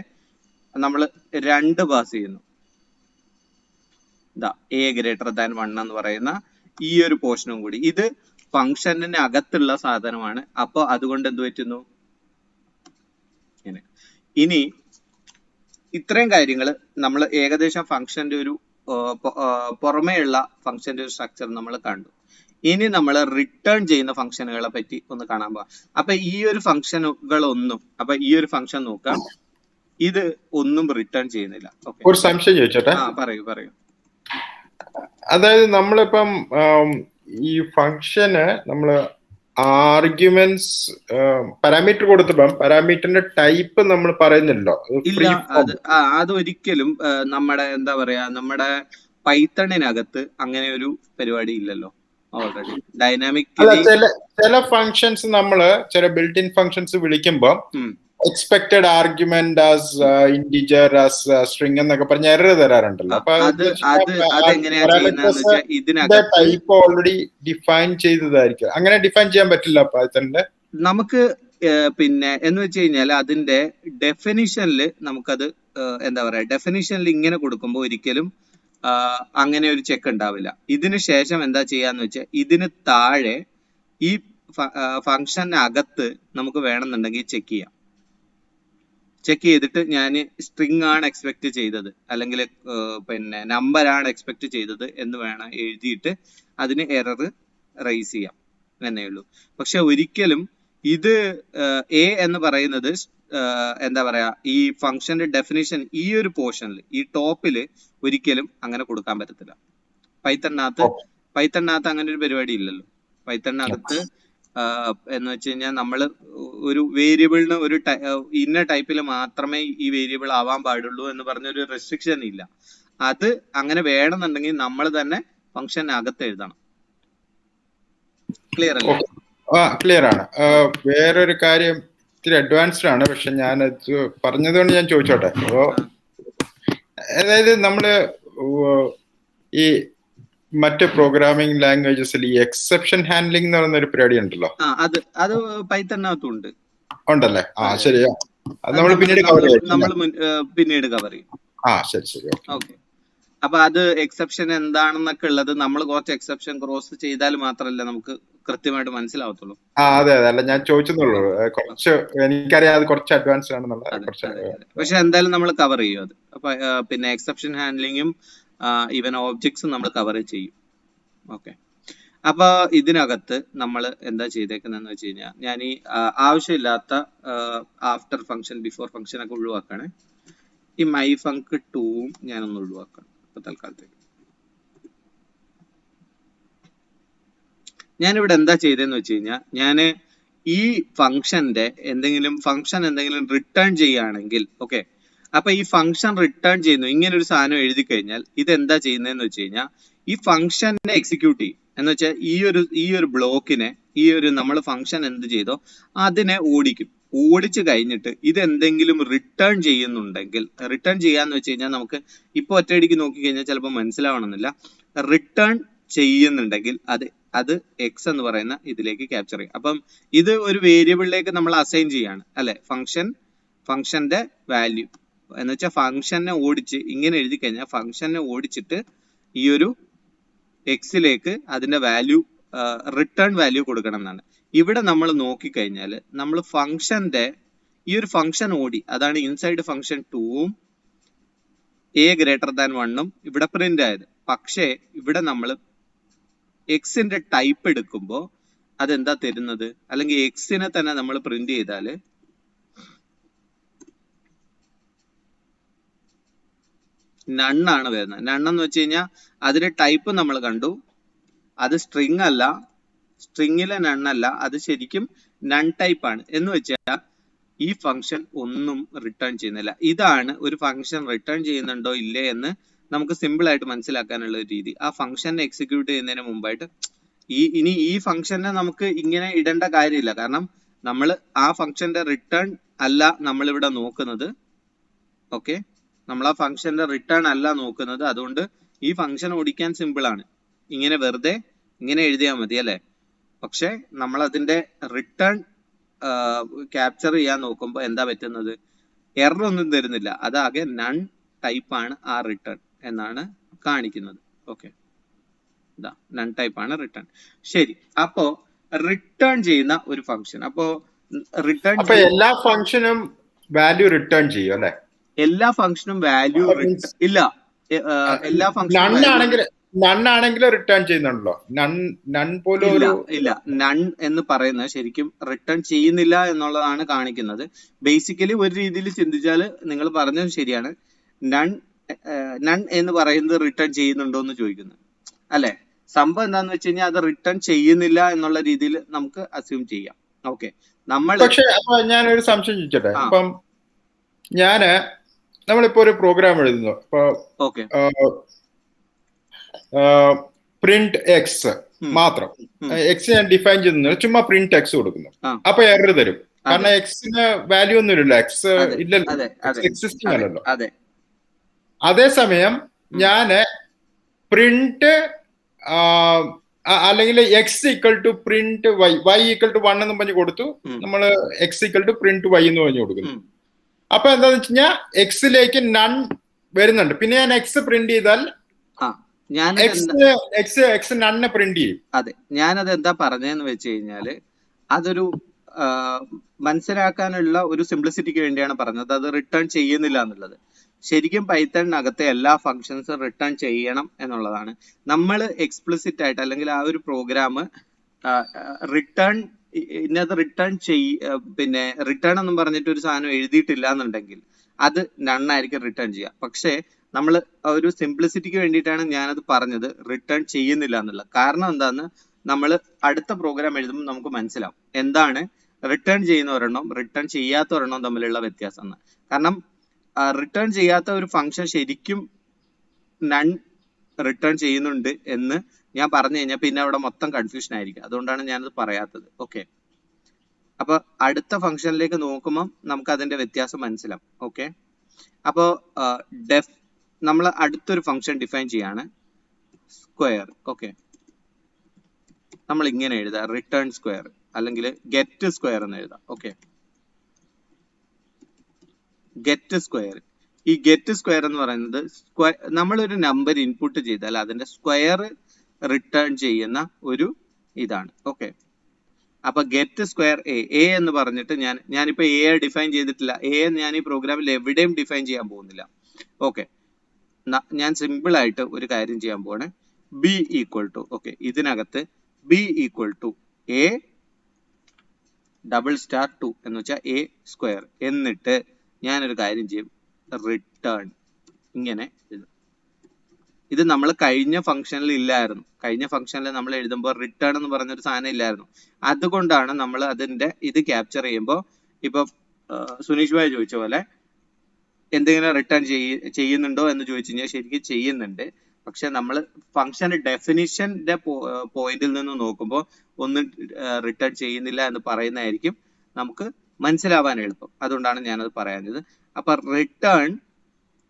Speaker 1: നമ്മൾ 2 പാസ് ചെയ്യുന്നു. ഇതാ എ ഗ്രേറ്റർ ദാൻ 1 എന്ന് പറയുന്ന ഈ ഒരു പോർഷനും കൂടി ഇത് ഫംഗ്ഷന് അകത്തുള്ള സാധനമാണ്. അപ്പൊ അതുകൊണ്ട് എന്ത് പറ്റുന്നു, ഇനി ഇത്രയും കാര്യങ്ങൾ നമ്മൾ ഏകദേശം ഫംഗ്ഷന്റെ ഒരു പുറമേയുള്ള ഫംഗ്ഷന്റെ ഒരു സ്ട്രക്ചർ നമ്മൾ കണ്ടു. ഇനി നമ്മൾ റിട്ടേൺ ചെയ്യുന്ന ഫംഗ്ഷനുകളെ പറ്റി ഒന്ന് കാണാൻ പോവാം. അപ്പൊ ഈ ഒരു ഫംഗ്ഷൻ നോക്കാം, ഇത് ഒന്നും റിട്ടേൺ ചെയ്യുന്നില്ല.
Speaker 2: ഒരു സംശയം ചോദിച്ചോട്ടെ.
Speaker 1: പറയൂ.
Speaker 2: അതായത് നമ്മളിപ്പം ഈ ഫംഗ്ഷന് നമ്മള് ആർഗ്യുമെന്റ്സ് പാരാമീറ്റർ കൊടുത്തപ്പം പാരാമീറ്ററിന്റെ ടൈപ്പ് നമ്മൾ പറയുന്നില്ലല്ലോ.
Speaker 1: ഇല്ല, അത് ഒരിക്കലും നമ്മുടെ എന്താ പറയാ, നമ്മുടെ പൈത്തണിനകത്ത് അങ്ങനെ ഒരു പരിപാടി ഇല്ലല്ലോ. ഓൾറെഡി ഡൈനാമിക്
Speaker 2: ചില ഫങ്ഷൻസ് നമ്മള് ചില ബിൽറ്റ് ഇൻ ഫങ്ഷൻസ് വിളിക്കുമ്പോ expected argument as integer as string എന്നൊക്കെ പറഞ്ഞ എറർ തരാറുണ്ടല്ലോ. അപ്പൊ ടൈപ്പ് ഓൾറെഡി ഡിഫൈൻ ചെയ്തതായിരിക്കും. അങ്ങനെ ഡിഫൈൻ ചെയ്യാൻ പറ്റില്ല പൈത്തണില്
Speaker 1: നമുക്ക്. പിന്നെ എന്ന് വെച്ച് കഴിഞ്ഞാൽ അതിന്റെ ഡെഫിനിഷനിൽ നമുക്കത് എന്താ പറയാ, ഡെഫിനിഷനിൽ ഇങ്ങനെ കൊടുക്കുമ്പോൾ ഒരിക്കലും അങ്ങനെ ഒരു ചെക്ക് ഉണ്ടാവില്ല. ഇതിന് ശേഷം എന്താ ചെയ്യാന്ന് വെച്ചാൽ ഇതിന് താഴെ ഈ ഫംഗ്ഷനകത്ത് നമുക്ക് വേണമെന്നുണ്ടെങ്കിൽ ചെക്ക് ചെയ്യാം. ചെക്ക് ചെയ്തിട്ട് ഞാൻ സ്ട്രിംഗ് ആണ് എക്സ്പെക്ട് ചെയ്തത് അല്ലെങ്കിൽ പിന്നെ നമ്പർ ആണ് എക്സ്പെക്ട് ചെയ്തത് എന്ന് വേണം എഴുതിയിട്ട് അതിന് എറർ റൈസ് ചെയ്യാം എന്നേ ഉള്ളൂ. പക്ഷെ ഒരിക്കലും ഇത് എ എന്ന് പറയുന്നത് എന്താ പറയാ, ഈ ഫംഗ്ഷന്റെ ഡെഫിനിഷൻ ഈ ഒരു പോർഷനിൽ ഈ ടോപ്പില് ഒരിക്കലും അങ്ങനെ കൊടുക്കാൻ പറ്റത്തില്ല. പൈത്തണിനകത്ത് അങ്ങനെ ഒരു പരിപാടി ഇല്ലല്ലോ. പൈത്തണിനകത്ത് എന്ന് വെച്ച് കഴിഞ്ഞാൽ നമ്മൾ ഒരു വേരിയബിളിന് ഒരു ഇന്ന ടൈപ്പിൽ മാത്രമേ ഈ വേരിയബിൾ ആവാൻ പാടുള്ളൂ എന്ന് പറഞ്ഞൊരു റെസ്ട്രിക്ഷൻ ഇല്ല. അത് അങ്ങനെ വേണമെന്നുണ്ടെങ്കിൽ നമ്മൾ തന്നെ ഫംഗ്ഷനകത്ത് എഴുതണം. ക്ലിയർ അല്ലേ?
Speaker 2: ക്ലിയർ ആണ്. വേറൊരു കാര്യം ഇത്തിരി അഡ്വാൻസ്ഡ് ആണ്, പക്ഷെ ഞാൻ പറഞ്ഞതുകൊണ്ട് ഞാൻ ചോദിച്ചോട്ടെ. അതായത് നമ്മള് ഈ മറ്റ് പ്രോഗ്രാമിംഗ് ലാംഗ്വേജസിൽ ഈ എക്സെപ്ഷൻ ഹാൻഡ്ലിംഗ് എന്ന് പറയുന്ന ഒരു പരിപാടി ഉണ്ടല്ലോ.
Speaker 1: അത് പൈത്തണിനകത്തുണ്ട്.
Speaker 2: ഉണ്ടല്ലേ? ശരിയാ. അത് നമ്മൾ പിന്നീട് കവർ
Speaker 1: ചെയ്യും.
Speaker 2: ശരി.
Speaker 1: ഓക്കെ. അപ്പൊ അത് എക്സെപ്ഷൻ എന്താണെന്നൊക്കെ ഉള്ളത് നമ്മൾ കുറച്ച് എക്സെപ്ഷൻ ക്രോസ് ചെയ്താൽ മാത്രമല്ല നമുക്ക് കൃത്യമായിട്ട് മനസ്സിലാവത്തുള്ളൂ.
Speaker 2: അതെ. അല്ല, ഞാൻ ചോദിച്ചെന്നുള്ളൂ. കുറച്ച് എനിക്കറിയാം അത് കുറച്ച് അഡ്വാൻസ് ആണെന്നുള്ള.
Speaker 1: പക്ഷെ എന്തായാലും നമ്മൾ കവർ ചെയ്യും അത്. അപ്പൊ പിന്നെ എക്സെപ്ഷൻ ഹാൻഡ്ലിങ്ങും ഈവൻ ഓബ്ജക്ട്സും നമ്മൾ കവർ ചെയ്യും. ഓക്കെ. അപ്പൊ ഇതിനകത്ത് നമ്മൾ എന്താ ചെയ്തേക്കുന്നതെന്ന് വെച്ച് കഴിഞ്ഞാൽ ഞാൻ ഈ ആവശ്യമില്ലാത്ത ആഫ്റ്റർ ഫംഗ്ഷൻ ബിഫോർ ഫംഗ്ഷൻ ഒക്കെ ഒഴിവാക്കാണ്. ഈ മൈ ഫങ്ക് 2ഉം ഞാനൊന്ന് ഒഴിവാക്കണം ഇപ്പൊ തൽക്കാലത്തേക്ക്. ഞാനിവിടെ എന്താ ചെയ്തതെന്ന് വെച്ച് കഴിഞ്ഞാൽ ഞാൻ ഈ ഫംഗ്ഷന്റെ എന്തെങ്കിലും റിട്ടേൺ ചെയ്യുകയാണെങ്കിൽ ഓക്കെ, അപ്പൊ ഈ ഫംഗ്ഷൻ റിട്ടേൺ ചെയ്യുന്നു ഇങ്ങനെ ഒരു സാധനം എഴുതി കഴിഞ്ഞാൽ ഇതെന്താ ചെയ്യുന്നതെന്ന് വെച്ച് കഴിഞ്ഞാൽ ഈ ഫംഗ്ഷനെ എക്സിക്യൂട്ട് ചെയ്യും. എന്ന് വെച്ചാൽ ഈ ഒരു ബ്ലോക്കിനെ നമ്മൾ ഫംഗ്ഷൻ എന്ത് ചെയ്തോ അതിനെ ഓടിക്കും. ഓടിച്ചു കഴിഞ്ഞിട്ട് ഇതെന്തെങ്കിലും റിട്ടേൺ ചെയ്യുന്നുണ്ടെങ്കിൽ, റിട്ടേൺ ചെയ്യാന്ന് വെച്ച് കഴിഞ്ഞാൽ നമുക്ക് ഇപ്പൊ ഒറ്റയടിക്ക് നോക്കി കഴിഞ്ഞാൽ ചിലപ്പോൾ മനസ്സിലാവണമെന്നില്ല. റിട്ടേൺ ചെയ്യുന്നുണ്ടെങ്കിൽ അത് എക്സ് എന്ന് പറയുന്ന ഇതിലേക്ക് ക്യാപ്ചർ ചെയ്യും. അപ്പം ഇത് ഒരു വേരിയബിളിലേക്ക് നമ്മൾ അസൈൻ ചെയ്യാണ് അല്ലെ, ഫംഗ്ഷന്റെ വാല്യൂ എന്ന് വെച്ചാൽ ഫംഗ്ഷനെ ഓടിച്ച് ഇങ്ങനെ എഴുതി കഴിഞ്ഞാൽ ഫംഗ്ഷനെ ഓടിച്ചിട്ട് ഈ ഒരു എക്സിലേക്ക് അതിന്റെ വാല്യൂ റിട്ടേൺ വാല്യൂ കൊടുക്കണം എന്നാണ്. ഇവിടെ നമ്മൾ നോക്കിക്കഴിഞ്ഞാൽ നമ്മൾ ഫംഗ്ഷന്റെ ഈ ഒരു ഫംഗ്ഷൻ ഓടി, അതാണ് ഇൻസൈഡ് ഫംഗ്ഷൻ 2ഉം a ഗ്രേറ്റർ ദാൻ 1ഉം ഇവിടെ പ്രിന്റ് ആയത്. പക്ഷേ ഇവിടെ നമ്മൾ എക്സിന്റെ ടൈപ്പ് എടുക്കുമ്പോൾ അതെന്താ തരുന്നത്, അല്ലെങ്കിൽ എക്സിനെ തന്നെ നമ്മൾ പ്രിന്റ് ചെയ്താല് നണ്ണാണ് വരുന്നത്. നണ്ണെന്ന് വെച്ച് കഴിഞ്ഞാൽ അതിന്റെ ടൈപ്പ് നമ്മൾ കണ്ടു, അത് സ്ട്രിങ് അല്ല, സ്ട്രിങ്ങിലെ നണ്ണല്ല, അത് ശരിക്കും നൺ ടൈപ്പ് ആണ്. എന്ന് വെച്ചാൽ ഈ ഫംഗ്ഷൻ ഒന്നും റിട്ടേൺ ചെയ്യുന്നില്ല. ഇതാണ് ഒരു ഫംഗ്ഷൻ റിട്ടേൺ ചെയ്യുന്നുണ്ടോ ഇല്ലേ എന്ന് നമുക്ക് സിമ്പിൾ ആയിട്ട് മനസ്സിലാക്കാനുള്ള ഒരു രീതി. ആ ഫംഗ്ഷനെ എക്സിക്യൂട്ട് ചെയ്യുന്നതിന് മുമ്പായിട്ട് ഇനി ഈ ഫംഗ്ഷനെ നമുക്ക് ഇങ്ങനെ ഇടേണ്ട കാര്യമില്ല, കാരണം നമ്മൾ ആ ഫംഗ്ഷന്റെ റിട്ടേൺ അല്ല നമ്മളിവിടെ നോക്കുന്നത്. ഓക്കെ, നമ്മൾ ആ ഫംഗ്ഷന്റെ റിട്ടേൺ അല്ല നോക്കുന്നത്. അതുകൊണ്ട് ഈ ഫംഗ്ഷൻ ഓടിക്കാൻ സിമ്പിൾ ആണ്, ഇങ്ങനെ വെറുതെ ഇങ്ങനെ എഴുതിയാൽ മതി അല്ലെ. പക്ഷെ നമ്മൾ അതിന്റെ റിട്ടേൺ ക്യാപ്ചർ ചെയ്യാൻ നോക്കുമ്പോൾ എന്താ പറ്റുന്നത്, എറർ ഒന്നും തരുന്നില്ല, അതാകെ നൺ ടൈപ്പ് ആണ് ആ റിട്ടേൺ എന്നാണ് കാണിക്കുന്നത്. ഓക്കെ, ഇതാ നൺ ടൈപ്പ് ആണ് റിട്ടേൺ. ശരി, അപ്പോ റിട്ടേൺ ചെയ്യുന്ന ഒരു ഫംഗ്ഷൻ, അപ്പോ റിട്ടേൺ
Speaker 2: എല്ലാ ഫംഗ്ഷനും വാല്യൂ റിട്ടേൺ ചെയ്യും അല്ലെ? എല്ലാ ഫംഗ്ഷനും
Speaker 1: വാല്യൂ ഇല്ല, എല്ലാ ഫംഗ്ഷനും
Speaker 2: നണ്ണാണെങ്കിൽ റിട്ടേൺ ചെയ്യുന്നുണ്ടല്ലോ, നൺ പോലും
Speaker 1: ഇല്ല. നൺ എന്ന് പറയുന്നത് ശരിക്കും റിട്ടേൺ ചെയ്യുന്നില്ല എന്നുള്ളതാണ് കാണിക്കുന്നത്. ബേസിക്കലി ഒരു രീതിയിൽ ചിന്തിച്ചാൽ നിങ്ങൾ പറഞ്ഞത് ശരിയാണ്, നൺ എന്ന് പറയുന്നത് റിട്ടേൺ ചെയ്യുന്നുണ്ടോ എന്ന് ചോദിക്കുന്നു അല്ലെ. സംഭവം എന്താന്ന് വെച്ച് കഴിഞ്ഞാൽ അത് റിട്ടേൺ ചെയ്യുന്നില്ല എന്നുള്ള രീതിയിൽ നമുക്ക് അസ്യൂം ചെയ്യാം. ഓക്കെ,
Speaker 2: പക്ഷെ അപ്പൊ ഞാനൊരു സംശയം ചോദിച്ചോട്ടെ. അപ്പം നമ്മളിപ്പോ ഒരു പ്രോഗ്രാം എഴുതുന്നു, ഇപ്പൊ പ്രിന്റ് എക്സ് മാത്രം, എക്സ് ഞാൻ ഡിഫൈൻ ചെയ്യുന്നത് ചുമ്മാ പ്രിന്റ് എക്സ് കൊടുക്കുന്നു, അപ്പൊ എറർ തരും. കാരണം എക്സിന് വാല്യൂ ഒന്നും ഇല്ലല്ലോ, എക്സ് ഇല്ലല്ലോ, എക്സിസ്റ്റിംഗ് അല്ലല്ലോ. അതേസമയം ഞാന് പ്രിന്റ് അല്ലെങ്കിൽ X equal to print Y equal to 1 എന്ന് പറഞ്ഞ് കൊടുത്തു, നമ്മള് X equal to print Y എന്ന് പറഞ്ഞു കൊടുക്കുന്നു. അപ്പൊ എന്താന്ന് വെച്ച് കഴിഞ്ഞാൽ എക്സിലേക്ക് നൺ വരുന്നുണ്ട്. പിന്നെ ഞാൻ എക്സ് പ്രിന്റ് ചെയ്താൽ എക്സ് നണ്ണെ പ്രിന്റ് ചെയ്യും.
Speaker 1: അതെ, ഞാനത് എന്താ പറഞ്ഞതെന്ന് വെച്ച് കഴിഞ്ഞാല് അതൊരു മനസ്സിലാക്കാനുള്ള ഒരു സിംപ്ലിസിറ്റിക്ക് വേണ്ടിയാണ് പറഞ്ഞത്. അത് റിട്ടേൺ ചെയ്യുന്നില്ല എന്നുള്ളത്. ശരിക്കും പൈത്തണിനകത്തെ എല്ലാ ഫങ്ഷൻസും റിട്ടേൺ ചെയ്യണം എന്നുള്ളതാണ്. നമ്മൾ എക്സ്പ്ലിസിറ്റ് ആയിട്ട് അല്ലെങ്കിൽ ആ ഒരു പ്രോഗ്രാം റിട്ടേൺ ഇന്നത് റിട്ടേൺ പിന്നെ റിട്ടേൺ എന്നും പറഞ്ഞിട്ട് ഒരു സാധനം എഴുതിയിട്ടില്ല എന്നുണ്ടെങ്കിൽ അത് നണ്ണായിരിക്കും റിട്ടേൺ ചെയ്യുക. പക്ഷേ നമ്മൾ ഒരു സിംപ്ലിസിറ്റിക്ക് വേണ്ടിയിട്ടാണ് ഞാനത് പറഞ്ഞത് റിട്ടേൺ ചെയ്യുന്നില്ല എന്നുള്ളത്. കാരണം എന്താന്ന് നമ്മൾ അടുത്ത പ്രോഗ്രാം എഴുതുമ്പോൾ നമുക്ക് മനസ്സിലാവും എന്താണ് റിട്ടേൺ ചെയ്യുന്ന ഒരെണ്ണം റിട്ടേൺ ചെയ്യാത്ത ഒരെണ്ണം തമ്മിലുള്ള വ്യത്യാസം എന്ന്. കാരണം റിട്ടേൺ ചെയ്യാത്ത ഒരു ഫംഗ്ഷൻ ശരിക്കും നൺ റിട്ടേൺ ചെയ്യുന്നുണ്ട് എന്ന് ഞാൻ പറഞ്ഞു കഴിഞ്ഞാൽ പിന്നെ അവിടെ മൊത്തം കൺഫ്യൂഷൻ ആയിരിക്കും. അതുകൊണ്ടാണ് ഞാനത് പറയാത്തത്. ഓക്കെ, അപ്പൊ അടുത്ത ഫംഗ്ഷനിലേക്ക് നോക്കുമ്പോൾ നമുക്ക് അതിന്റെ വ്യത്യാസം മനസ്സിലാവും. ഓക്കെ, അപ്പോ നമ്മൾ അടുത്തൊരു ഫംഗ്ഷൻ ഡിഫൈൻ ചെയ്യാണ്, സ്ക്വയർ. ഓക്കെ, നമ്മൾ ഇങ്ങനെ എഴുതാം, റിട്ടേൺ സ്ക്വയർ അല്ലെങ്കിൽ ഗെറ്റ് സ്ക്വയർ എന്ന് എഴുതാം. Okay, get square. ഈ ഗെറ്റ് സ്ക്വയർ എന്ന് പറയുന്നത് നമ്മളൊരു നമ്പർ ഇൻപുട്ട് ചെയ്താൽ അതിന്റെ സ്ക്വയർ റിട്ടേൺ ചെയ്യുന്ന ഒരു ഇതാണ്. ഓക്കെ, അപ്പൊ ഗെറ്റ് സ്ക്വയർ എ എന്ന് പറഞ്ഞിട്ട് ഞാനിപ്പോ എ ഡിഫൈൻ ചെയ്തിട്ടില്ല. എ ഞാൻ ഈ പ്രോഗ്രാമിൽ എവിടെയും ഡിഫൈൻ ചെയ്യാൻ പോകുന്നില്ല. ഓക്കെ, ഞാൻ സിമ്പിൾ ആയിട്ട് ഒരു കാര്യം ചെയ്യാൻ പോവാണ്, ബി ഈക്വൽ ടു. ഓക്കെ, ഇതിനകത്ത് B equal to A double star 2 എന്ന് വെച്ചാൽ എ സ്ക്വയർ. എന്നിട്ട് ഞാനൊരു കാര്യം ചെയ്യും, റിട്ടേൺ ഇങ്ങനെ എഴുതും. ഇത് നമ്മൾ കഴിഞ്ഞ ഫംഗ്ഷനിൽ ഇല്ലായിരുന്നു. കഴിഞ്ഞ ഫംഗ്ഷനിൽ നമ്മൾ എഴുതുമ്പോൾ റിട്ടേൺ എന്ന് പറഞ്ഞൊരു സാധനം ഇല്ലായിരുന്നു. അതുകൊണ്ടാണ് നമ്മൾ അതിന്റെ ഇത് ക്യാപ്ചർ ചെയ്യുമ്പോൾ, ഇപ്പൊ സുനീഷ് ഭായ് ചോദിച്ച പോലെ എന്തെങ്കിലും റിട്ടേൺ ചെയ്യുന്നുണ്ടോ എന്ന് ചോദിച്ചു കഴിഞ്ഞാൽ ശരിക്കും ചെയ്യുന്നുണ്ട്. പക്ഷെ നമ്മൾ ഫംഗ്ഷൻ ഡെഫിനിഷന്റെ പോയിന്റിൽ നിന്ന് നോക്കുമ്പോൾ ഒന്നും റിട്ടേൺ ചെയ്യുന്നില്ല എന്ന് പറയുന്നതായിരിക്കും നമുക്ക് മനസ്സിലാവാൻ എളുപ്പം. അതുകൊണ്ടാണ് ഞാനത് പറയാഞ്ഞത്. അപ്പൊ റിട്ടേൺ,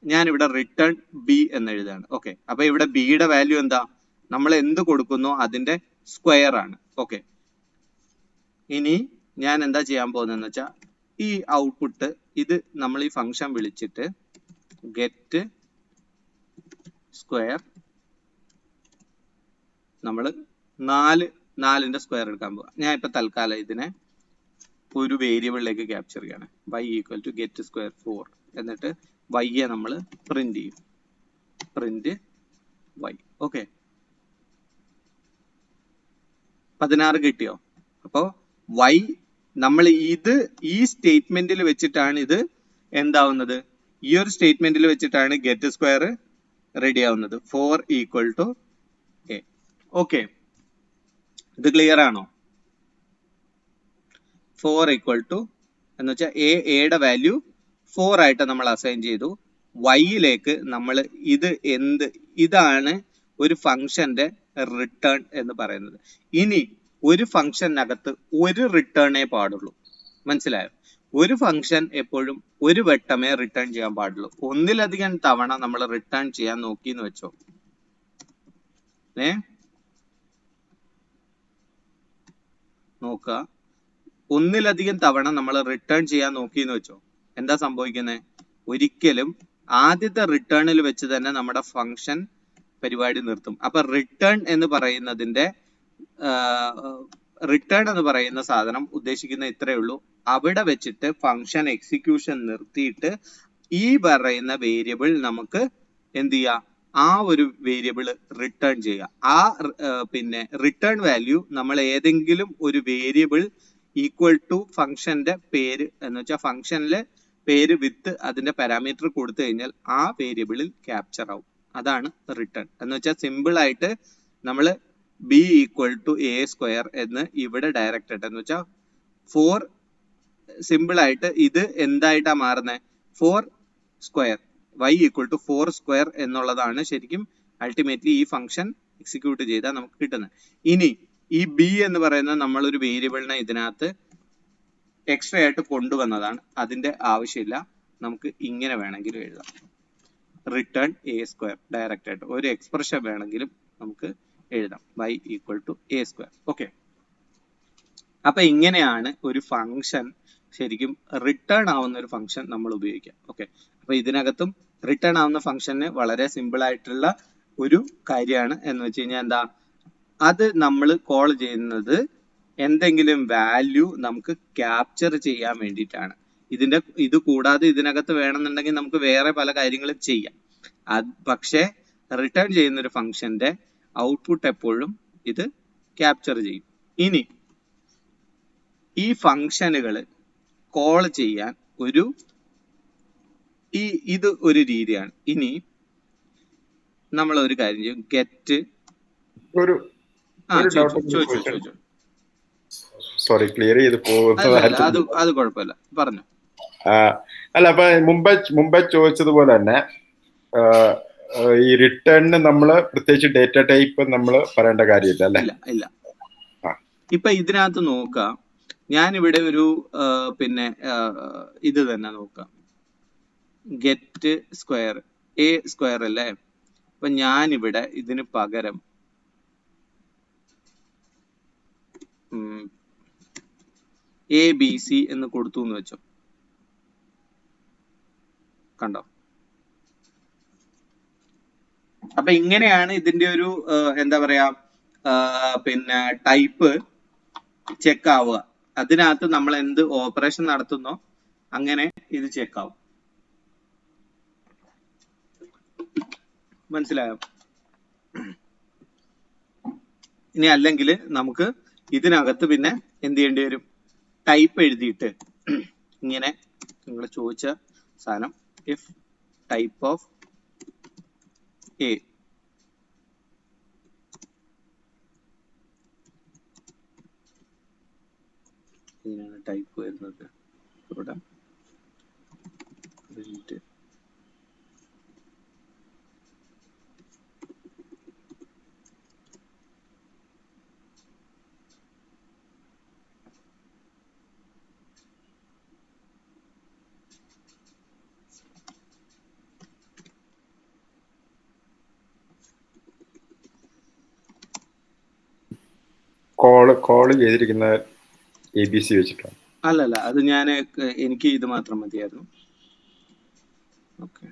Speaker 1: ഞാനിവിടെ റിട്ടേൺ ബി എന്ന് എഴുതാണ്. ഓക്കെ, അപ്പൊ ഇവിടെ ബിയുടെ വാല്യൂ എന്താ? നമ്മൾ എന്ത് കൊടുക്കുന്നോ അതിന്റെ സ്ക്വയർ ആണ്. ഓക്കെ, ഇനി ഞാൻ എന്താ ചെയ്യാൻ പോകുന്നതെന്ന് വെച്ചാൽ ഈ ഔട്ട്പുട്ട് ഇത് നമ്മൾ ഈ ഫംഗ്ഷൻ വിളിച്ചിട്ട് ഗെറ്റ് സ്ക്വയർ, നമ്മൾ 4ന്റെ സ്ക്വയർ എടുക്കാൻ പോവാ. ഞാൻ ഇപ്പൊ തൽക്കാലം ഇതിനെ ഒരു വേരിയബിളിലേക്ക് ക്യാപ്ചർ ചെയ്യാണ്. y equal to get square 4. എന്നിട്ട് y നമ്മൾ പ്രിന്റ് ചെയ്യും, പ്രിന്റ് y. ഓക്കെ, 16 കിട്ടിയോ? അപ്പോ y നമ്മൾ ഇത് ഈ സ്റ്റേറ്റ്മെന്റിൽ വെച്ചിട്ടാണ് ഇത് എന്താവുന്നത്, ഈ ഒരു സ്റ്റേറ്റ്മെന്റിൽ വെച്ചിട്ടാണ് ഗെറ്റ് സ്ക്വയർ റെഡി ആവുന്നത്. 4 ഈക്വൽ ടു എ. ഓക്കെ, ഇത് ക്ലിയർ ആണോ? 4 ഈക്വൽ ടു എന്ന് വെച്ചാൽ എയുടെ വാല്യൂ 4 ആയിട്ട് നമ്മൾ അസൈൻ ചെയ്തു. വൈയിലേക്ക് നമ്മൾ ഇതാണ് ഒരു ഫംഗ്ഷന്റെ റിട്ടേൺ എന്ന് പറയുന്നത്. ഇനി ഒരു ഫംഗ്ഷനകത്ത് ഒരു റിട്ടേണേ പാടുള്ളൂ. മനസ്സിലായോ? ഒരു ഫംഗ്ഷൻ എപ്പോഴും ഒരു വട്ടമേ റിട്ടേൺ ചെയ്യാൻ പാടുള്ളൂ. ഒന്നിലധികം തവണ നമ്മൾ റിട്ടേൺ ചെയ്യാൻ നോക്കിയെന്ന് വെച്ചോ, നോക്കുക, ഒന്നിലധികം തവണ നമ്മൾ റിട്ടേൺ ചെയ്യാൻ നോക്കിയെന്ന് വെച്ചോ, എന്താ സംഭവിക്കുന്നത്? ഒരിക്കലും ആദ്യത്തെ റിട്ടേണിൽ വെച്ച് തന്നെ നമ്മുടെ ഫംഗ്ഷൻ പരിപാടി നിർത്തും. അപ്പൊ റിട്ടേൺ എന്ന് പറയുന്ന സാധനം ഉദ്ദേശിക്കുന്ന ഇത്രയേ ഉള്ളൂ. അവിടെ വെച്ചിട്ട് ഫംഗ്ഷൻ എക്സിക്യൂഷൻ നിർത്തിയിട്ട് ഈ പറയുന്ന വേരിയബിൾ നമുക്ക് എന്ത് ചെയ്യാം, ആ ഒരു വേരിയബിൾ റിട്ടേൺ ചെയ്യുക. പിന്നെ റിട്ടേൺ വാല്യൂ നമ്മൾ ഏതെങ്കിലും ഒരു വേരിയബിൾ ഈക്വൽ ടു ഫംഗ്ഷന്റെ പേര് എന്ന് വെച്ചാൽ ഫംഗ്ഷനിലെ പേര് വിത്ത് അതിന്റെ പാരാമീറ്റർ കൊടുത്തു കഴിഞ്ഞാൽ ആ വേരിയബിളിൽ ക്യാപ്ചർ ആവും. അതാണ് റിട്ടേൺ എന്ന് വെച്ചാൽ സിമ്പിൾ ആയിട്ട് നമ്മൾ B equal to A square എന്ന് ഇവിടെ ഡയറക്റ്റ് ആയിട്ട് എന്ന് വെച്ചാൽ 4 സിമ്പിൾ ആയിട്ട് ഇത് എന്തായിട്ടാ മാറുന്നത്? 4 square, y equal to 4 square എന്നുള്ളതാണ് ശരിക്കും അൾട്ടിമേറ്റ്ലി ഈ ഫംഗ്ഷൻ എക്സിക്യൂട്ട് ചെയ്താൽ നമുക്ക് കിട്ടുന്നത്. ഇനി ഈ ബി എന്ന് പറയുന്നത് നമ്മളൊരു വേരിയബിളിനെ ഇതിനകത്ത് എക്സ്ട്രാ ആയിട്ട് കൊണ്ടുവന്നതാണ്. അതിന്റെ ആവശ്യമില്ല. നമുക്ക് ഇങ്ങനെ വേണമെങ്കിലും എഴുതാം, റിട്ടേൺ എ സ്ക്വയർ ഡയറക്റ്റ് ആയിട്ട്. ഒരു എക്സ്പ്രഷൻ വേണമെങ്കിലും നമുക്ക് എഴുതാം, y equal to A square. Okay, അപ്പൊ ഇങ്ങനെയാണ് ഒരു ഫംഗ്ഷൻ ശരിക്കും റിട്ടേൺ ആവുന്ന ഒരു ഫംഗ്ഷൻ നമ്മൾ ഉപയോഗിക്കാം. ഓക്കെ, അപ്പൊ ഇതിനകത്തും റിട്ടേൺ ആവുന്ന ഫംഗ്ഷന് വളരെ സിമ്പിൾ ആയിട്ടുള്ള ഒരു കാര്യമാണ് എന്ന് വെച്ച് കഴിഞ്ഞാൽ എന്താ, അത് നമ്മൾ കോൾ ചെയ്യുന്നത് എന്തെങ്കിലും വാല്യൂ നമുക്ക് ക്യാപ്ചർ ചെയ്യാൻ വേണ്ടിയിട്ടാണ്. ഇത് കൂടാതെ ഇതിനകത്ത് വേണമെന്നുണ്ടെങ്കിൽ നമുക്ക് വേറെ പല കാര്യങ്ങളും ചെയ്യാം. പക്ഷേ റിട്ടേൺ ചെയ്യുന്ന ഒരു ഫംഗ്ഷന്റെ ഔട്ട്പുട്ട് എപ്പോഴും ഇത് ക്യാപ്ചർ ചെയ്യും. ഇനി ഈ ഫംഗ്ഷനുകൾ കോൾ ചെയ്യാൻ ഇത് ഒരു രീതിയാണ്. ഇനി നമ്മൾ ഒരു കാര്യം ചെയ്യും, ഗെറ്റ് ചോദിച്ചോ.
Speaker 2: സോറി, ക്ലിയർ ചെയ്ത്
Speaker 1: അത് കുഴപ്പമില്ല, പറഞ്ഞു.
Speaker 2: അല്ല, അപ്പൊ മുമ്പേ ചോദിച്ചതുപോലെ തന്നെ ഈ റിട്ടേണിന് നമ്മള് പ്രത്യേകിച്ച് ഡേറ്റ ടൈപ്പ് നമ്മൾ പറയേണ്ട കാര്യമില്ല അല്ലേ?
Speaker 1: ഇല്ല. ഇപ്പൊ ഇതിനകത്ത് നോക്കാം, ഞാനിവിടെ ഒരു പിന്നെ ഇത് തന്നെ നോക്കാം, ഗെറ്റ് സ്ക്വയർ എ സ്ക്വയർ അല്ലേ. അപ്പൊ ഞാനിവിടെ ഇതിന് പകരം ABC എന്ന് കൊടുത്തു എന്ന് വെച്ചോ, കണ്ടോ? അപ്പൊ ഇങ്ങനെയാണ് ഇതിന്റെ ഒരു എന്താ പറയാ പിന്നെ ടൈപ്പ് ചെക്ക് ആവുക. അതിനകത്ത് നമ്മൾ എന്ത് ഓപ്പറേഷൻ നടത്തുന്നോ അങ്ങനെ ഇത് ചെക്ക് ആവും. മനസ്സിലായോ? ഇനി അല്ലെങ്കിൽ നമുക്ക് ഇതിനകത്ത് പിന്നെ എന്ത് ചെയ്യേണ്ടി വരും, ടൈപ്പ് എഴുതിയിട്ട് ഇങ്ങനെ നിങ്ങൾ ചോദിച്ച സാധനം ഇഫ് ടൈപ്പ് ഓഫ് എ ഇതിനാണ് ടൈപ്പ് വരുന്നത് ഇവിടെ പ്രിന്റ്
Speaker 2: കോള് ചെയ്തിരിക്കുന്ന ABC വെച്ചിട്ടാണ്.
Speaker 1: അല്ലല്ല, അത് ഞാൻ എനിക്ക് ഇത് മാത്രം മതിയായിരുന്നു. ഓക്കെ,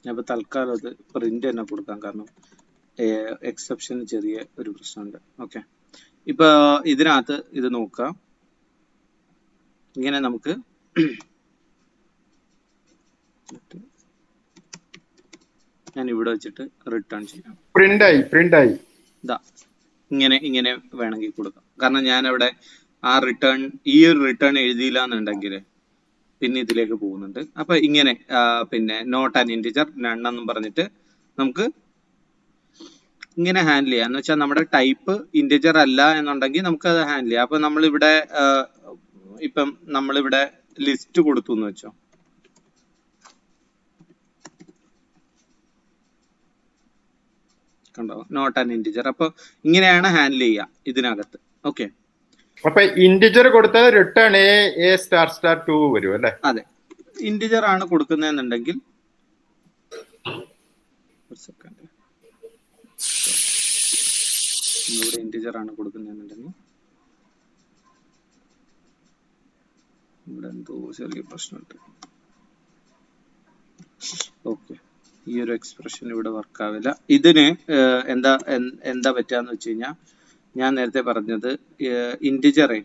Speaker 1: ഞാൻ തൽക്കാലം അത് പ്രിന്റ് തന്നെ കൊടുക്കാം, കാരണം എക്സെപ്ഷൻ ചെറിയ ഒരു പ്രശ്നമുണ്ട്. ഓക്കെ, ഇപ്പൊ ഇതിനകത്ത് ഇത് നോക്കാം, ഇങ്ങനെ നമുക്ക് ഞാൻ ഇവിടെ വെച്ചിട്ട് റിട്ടേൺ ചെയ്യാം.
Speaker 2: പ്രിന്റ് ആയി
Speaker 1: ഇതാ ഇങ്ങനെ വേണമെങ്കിൽ കൊടുക്കാം, കാരണം ഞാൻ അവിടെ ആ റിട്ടേൺ ഈ ഒരു റിട്ടേൺ എഴുതിയില്ല എന്നുണ്ടെങ്കിൽ പിന്നെ ഇതിലേക്ക് പോകുന്നുണ്ട്. അപ്പൊ ഇങ്ങനെ പിന്നെ നോട്ട് ആൻ ഇന്റിജർ നൺ എന്നും പറഞ്ഞിട്ട് നമുക്ക് ഇങ്ങനെ ഹാൻഡിൽ ചെയ്യാം. എന്ന് വെച്ചാൽ നമ്മുടെ ടൈപ്പ് ഇന്റിജർ അല്ല എന്നുണ്ടെങ്കിൽ നമുക്ക് അത് ഹാൻഡിൽ ചെയ്യാം. അപ്പൊ നമ്മളിവിടെ ഇപ്പം നമ്മളിവിടെ ലിസ്റ്റ് കൊടുത്തു എന്ന് വെച്ചോ, കണ്ടോ, നോട്ട് ആൻ ഇന്റിജർ. അപ്പൊ ഇങ്ങനെയാണ് ഹാൻഡിൽ ചെയ്യുക ഇതിനകത്ത്. ഓക്കെ,
Speaker 2: അപ്പൊ ഇന്റിജർ കൊടുത്താൽ റിട്ടേൺ എ സ്റ്റാർ സ്റ്റാർ 2 വരും അല്ലേ?
Speaker 1: അതെ, ഇന്റിജർ ആണ് കൊടുക്കുന്നതെന്നുണ്ടെങ്കിൽ ഒരു സെക്കൻഡ്, ഇവിടെ ഇന്റിജർ ആണ് കൊടുക്കുന്നതെന്നുണ്ടെങ്കിൽ ഇവിടെ എന്തോ ചെറിയ പ്രശ്നമുണ്ട്. ഓക്കെ, ഈ ഒരു എക്സ്പ്രഷൻ ഇവിടെ വർക്ക് ആവില്ല. ഇതിന് എന്താ പറ്റാന്ന് വെച്ച് കഴിഞ്ഞാൽ, ഞാൻ നേരത്തെ പറഞ്ഞത് ഇന്റിജറെ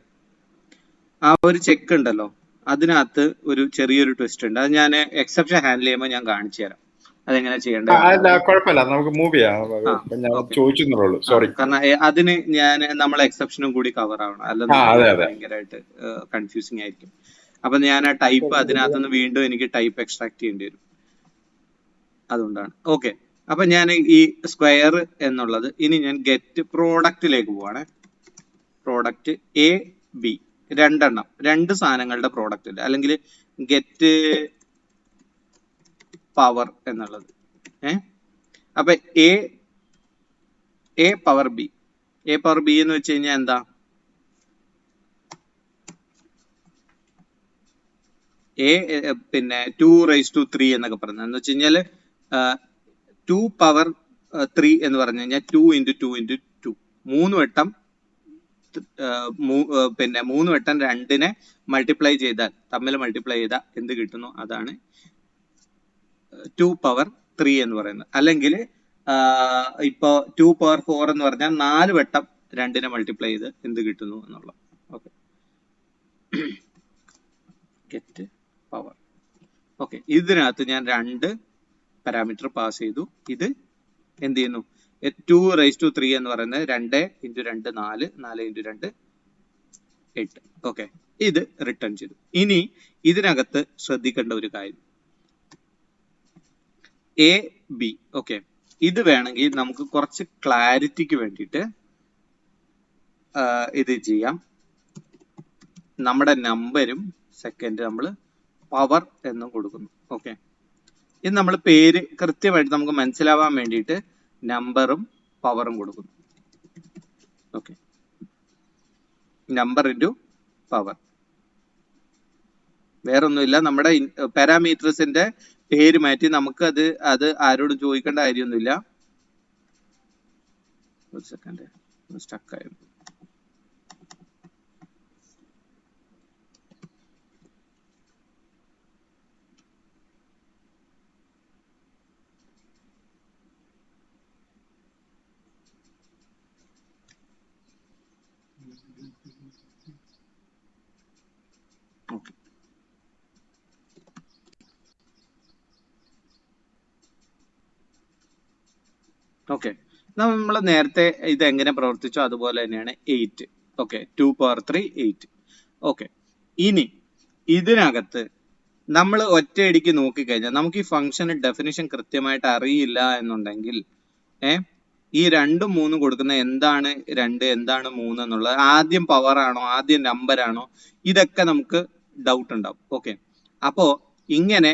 Speaker 1: ആ ഒരു ചെക്ക് ഉണ്ടല്ലോ, അതിനകത്ത് ഒരു ചെറിയൊരു ട്വിസ്റ്റ് ഉണ്ട്. അത് ഞാൻ എക്സെപ്ഷൻ ഹാൻഡിൽ ചെയ്യുമ്പോൾ ഞാൻ കാണിച്ചു തരാം അതെങ്ങനെ ചെയ്യേണ്ടത്.
Speaker 2: കുഴപ്പമില്ല, നമുക്ക് മൂവ് ചെയ്യാം. സോറി,
Speaker 1: കാരണം അതിന് നമ്മളെ എക്സെപ്ഷനും കൂടി കവർ ആവണം, അല്ലെന്ന് ഭയങ്കരമായിട്ട് കൺഫ്യൂസിങ് ആയിരിക്കും. അപ്പൊ ഞാൻ ആ ടൈപ്പ് അതിനകത്തുനിന്ന് വീണ്ടും എനിക്ക് ടൈപ്പ് എക്സ്ട്രാക്ട് ചെയ്യേണ്ടി വരും, അതുകൊണ്ടാണ്. ഓക്കെ, അപ്പൊ ഞാൻ ഈ സ്ക്വയർ എന്നുള്ളത് ഇനി ഞാൻ ഗെറ്റ് പ്രോഡക്റ്റിലേക്ക് പോവാണ്. പ്രോഡക്റ്റ് എ ബി രണ്ടെണ്ണം, രണ്ട് സാധനങ്ങളുടെ പ്രോഡക്റ്റ് ഉണ്ട്, അല്ലെങ്കിൽ ഗെറ്റ് പവർ എന്നുള്ളത്. അപ്പൊ A power B, A power B എന്ന് വെച്ച് കഴിഞ്ഞാൽ എന്താ, പിന്നെ 2⁻³ എന്നൊക്കെ പറഞ്ഞത് എന്ന് വെച്ച് കഴിഞ്ഞാല് 2 പവർ 3 എന്ന് പറഞ്ഞു കഴിഞ്ഞാൽ 2 × 2 × 2 3 വട്ടം, പിന്നെ 3 വട്ടം 2നെ മൾട്ടിപ്ലൈ ചെയ്താൽ, തമ്മിൽ മൾട്ടിപ്ലൈ ചെയ്താൽ എന്ത് കിട്ടുന്നു അതാണ് 2 പവർ 3 എന്ന് പറയുന്നത്. അല്ലെങ്കിൽ ഇപ്പോ 2 പവർ 4 എന്ന് പറഞ്ഞാൽ 4 വട്ടം 2നെ മൾട്ടിപ്ലൈ ചെയ്ത് എന്ത് കിട്ടുന്നു എന്നുള്ള. Okay, get power. ഓക്കെ, ഇതിനകത്ത് ഞാൻ 2 പാരാമീറ്റർ പാസ് ചെയ്തു. ഇത് എന്ത് ചെയ്യുന്നു, 2⁻³ എന്ന് പറയുന്നത് 2 × 2 4, 4 × 2 8. ഓക്കെ, ഇത് റിട്ടേൺ ചെയ്തു. ഇനി ഇതിനകത്ത് ശ്രദ്ധിക്കേണ്ട ഒരു കാര്യം, എ ബി. ഓക്കെ, ഇത് വേണമെങ്കിൽ നമുക്ക് കുറച്ച് ക്ലാരിറ്റിക്ക് വേണ്ടിയിട്ട് ഇത് ചെയ്യാം. നമ്മുടെ നമ്പരും സെക്കൻഡ് നമ്മൾ പവർ എന്നും കൊടുക്കുന്നു. ഓക്കെ, ഇത് നമ്മൾ പേര് കൃത്യമായിട്ട് നമുക്ക് മനസ്സിലാവാൻ വേണ്ടിയിട്ട് നമ്പറും പവറും കൊടുക്കുന്നു. ഓക്കെ, നമ്പർ ഇൻറ്റു പവർ, വേറൊന്നുമില്ല. നമ്മുടെ പാരാമീറ്റേഴ്സിന്റെ പേര് മാറ്റി നമുക്ക് അത് ആരോടും ചോദിക്കേണ്ട കാര്യമൊന്നുമില്ല. ഒരു സെക്കൻഡ്, സ്റ്റക്കായി. ഓക്കെ, ഓക്കെ, നമ്മൾ നേരത്തെ ഇത് എങ്ങനെ പ്രവർത്തിച്ചോ അതുപോലെ തന്നെയാണ് 8. Okay, 2 power 3 8. ഓക്കെ, ഇനി ഇതിനകത്ത് നമ്മൾ ഒറ്റയടിക്ക് നോക്കിക്കഴിഞ്ഞാൽ നമുക്ക് ഈ ഫംഗ്ഷന് ഡെഫിനിഷൻ കൃത്യമായിട്ട് അറിയില്ല എന്നുണ്ടെങ്കിൽ ഈ 2ഉം 3ഉം കൊടുക്കുന്ന എന്താണ് 2 എന്താണ് 3 എന്നുള്ളത്, ആദ്യം പവർ ആണോ ആദ്യം നമ്പർ ആണോ, ഇതൊക്കെ നമുക്ക് ഡൗട്ട് ഉണ്ടാവും. ഓക്കെ, അപ്പോ ഇങ്ങനെ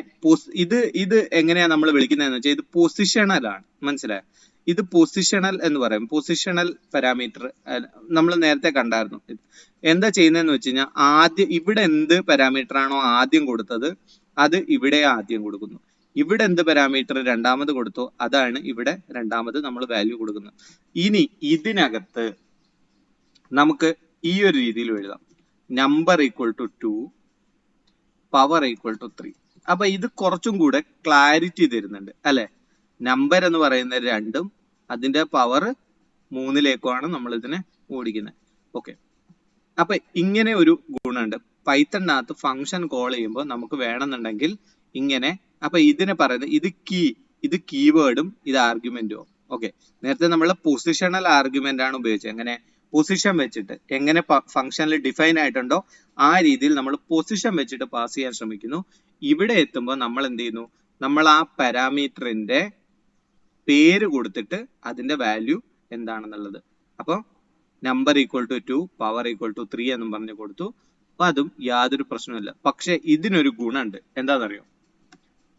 Speaker 1: ഇത് എങ്ങനെയാ നമ്മൾ വിളിക്കുന്നതെന്ന് വെച്ചാൽ ഇത് പൊസിഷണൽ ആണ്. മനസ്സിലായോ? ഇത് പൊസിഷണൽ എന്ന് പറയും. പൊസിഷണൽ പാരാമീറ്റർ നമ്മൾ നേരത്തെ കണ്ടായിരുന്നു. എന്താ ചെയ്യുന്നതെന്ന് വെച്ച് കഴിഞ്ഞാൽ ആദ്യം ഇവിടെ എന്ത് പാരാമീറ്റർ ആണോ ആദ്യം കൊടുത്തത് അത് ഇവിടെ ആദ്യം കൊടുക്കുന്നു. ഇവിടെ എന്ത് പാരാമീറ്റർ രണ്ടാമത് കൊടുത്തോ അതാണ് ഇവിടെ രണ്ടാമത് നമ്മൾ വാല്യൂ കൊടുക്കുന്നത്. ഇനി ഇതിനകത്ത് നമുക്ക് ഈ ഒരു രീതിയിൽ എഴുതാം, number equal to 2 power equal to 3. അപ്പൊ ഇത് കുറച്ചും കൂടെ ക്ലാരിറ്റി തരുന്നുണ്ട് അല്ലെ? നമ്പർ എന്ന് പറയുന്നത് 2ഉം അതിന്റെ പവർ 3ലേക്കുമാണ് നമ്മൾ ഇതിനെ ഓടിക്കുന്നത്. ഓക്കെ, അപ്പൊ ഇങ്ങനെ ഒരു ഗുണമുണ്ട് പൈത്തണിനകത്ത്. ഫംഗ്ഷൻ കോൾ ചെയ്യുമ്പോൾ നമുക്ക് വേണമെന്നുണ്ടെങ്കിൽ ഇങ്ങനെ, അപ്പൊ ഇതിനെ പറയുന്നത് ഇത് കീവേഡും ഇത് ആർഗ്യുമെന്റും. ഓക്കെ, നേരത്തെ നമ്മൾ പൊസിഷണൽ ആർഗ്യുമെന്റ് ആണ് ഉപയോഗിച്ചത്. എങ്ങനെ പൊസിഷൻ വെച്ചിട്ട് എങ്ങനെ ഫംഗ്ഷനിൽ ഡിഫൈൻ ആയിട്ടുണ്ടോ ആ രീതിയിൽ നമ്മൾ പൊസിഷൻ വെച്ചിട്ട് പാസ് ചെയ്യാൻ ശ്രമിക്കുന്നു. ഇവിടെ എത്തുമ്പോൾ നമ്മൾ എന്ത് ചെയ്യുന്നു, നമ്മൾ ആ പാരാമീറ്ററിന്റെ പേര് കൊടുത്തിട്ട് അതിന്റെ വാല്യൂ എന്താണെന്നുള്ളത്, അപ്പൊ number equal to 2 power equal to 3 എന്നും പറഞ്ഞു കൊടുത്തു. അപ്പൊ അതും യാതൊരു പ്രശ്നമില്ല. പക്ഷെ ഇതിനൊരു ഗുണമുണ്ട്, എന്താണെന്നറിയോ?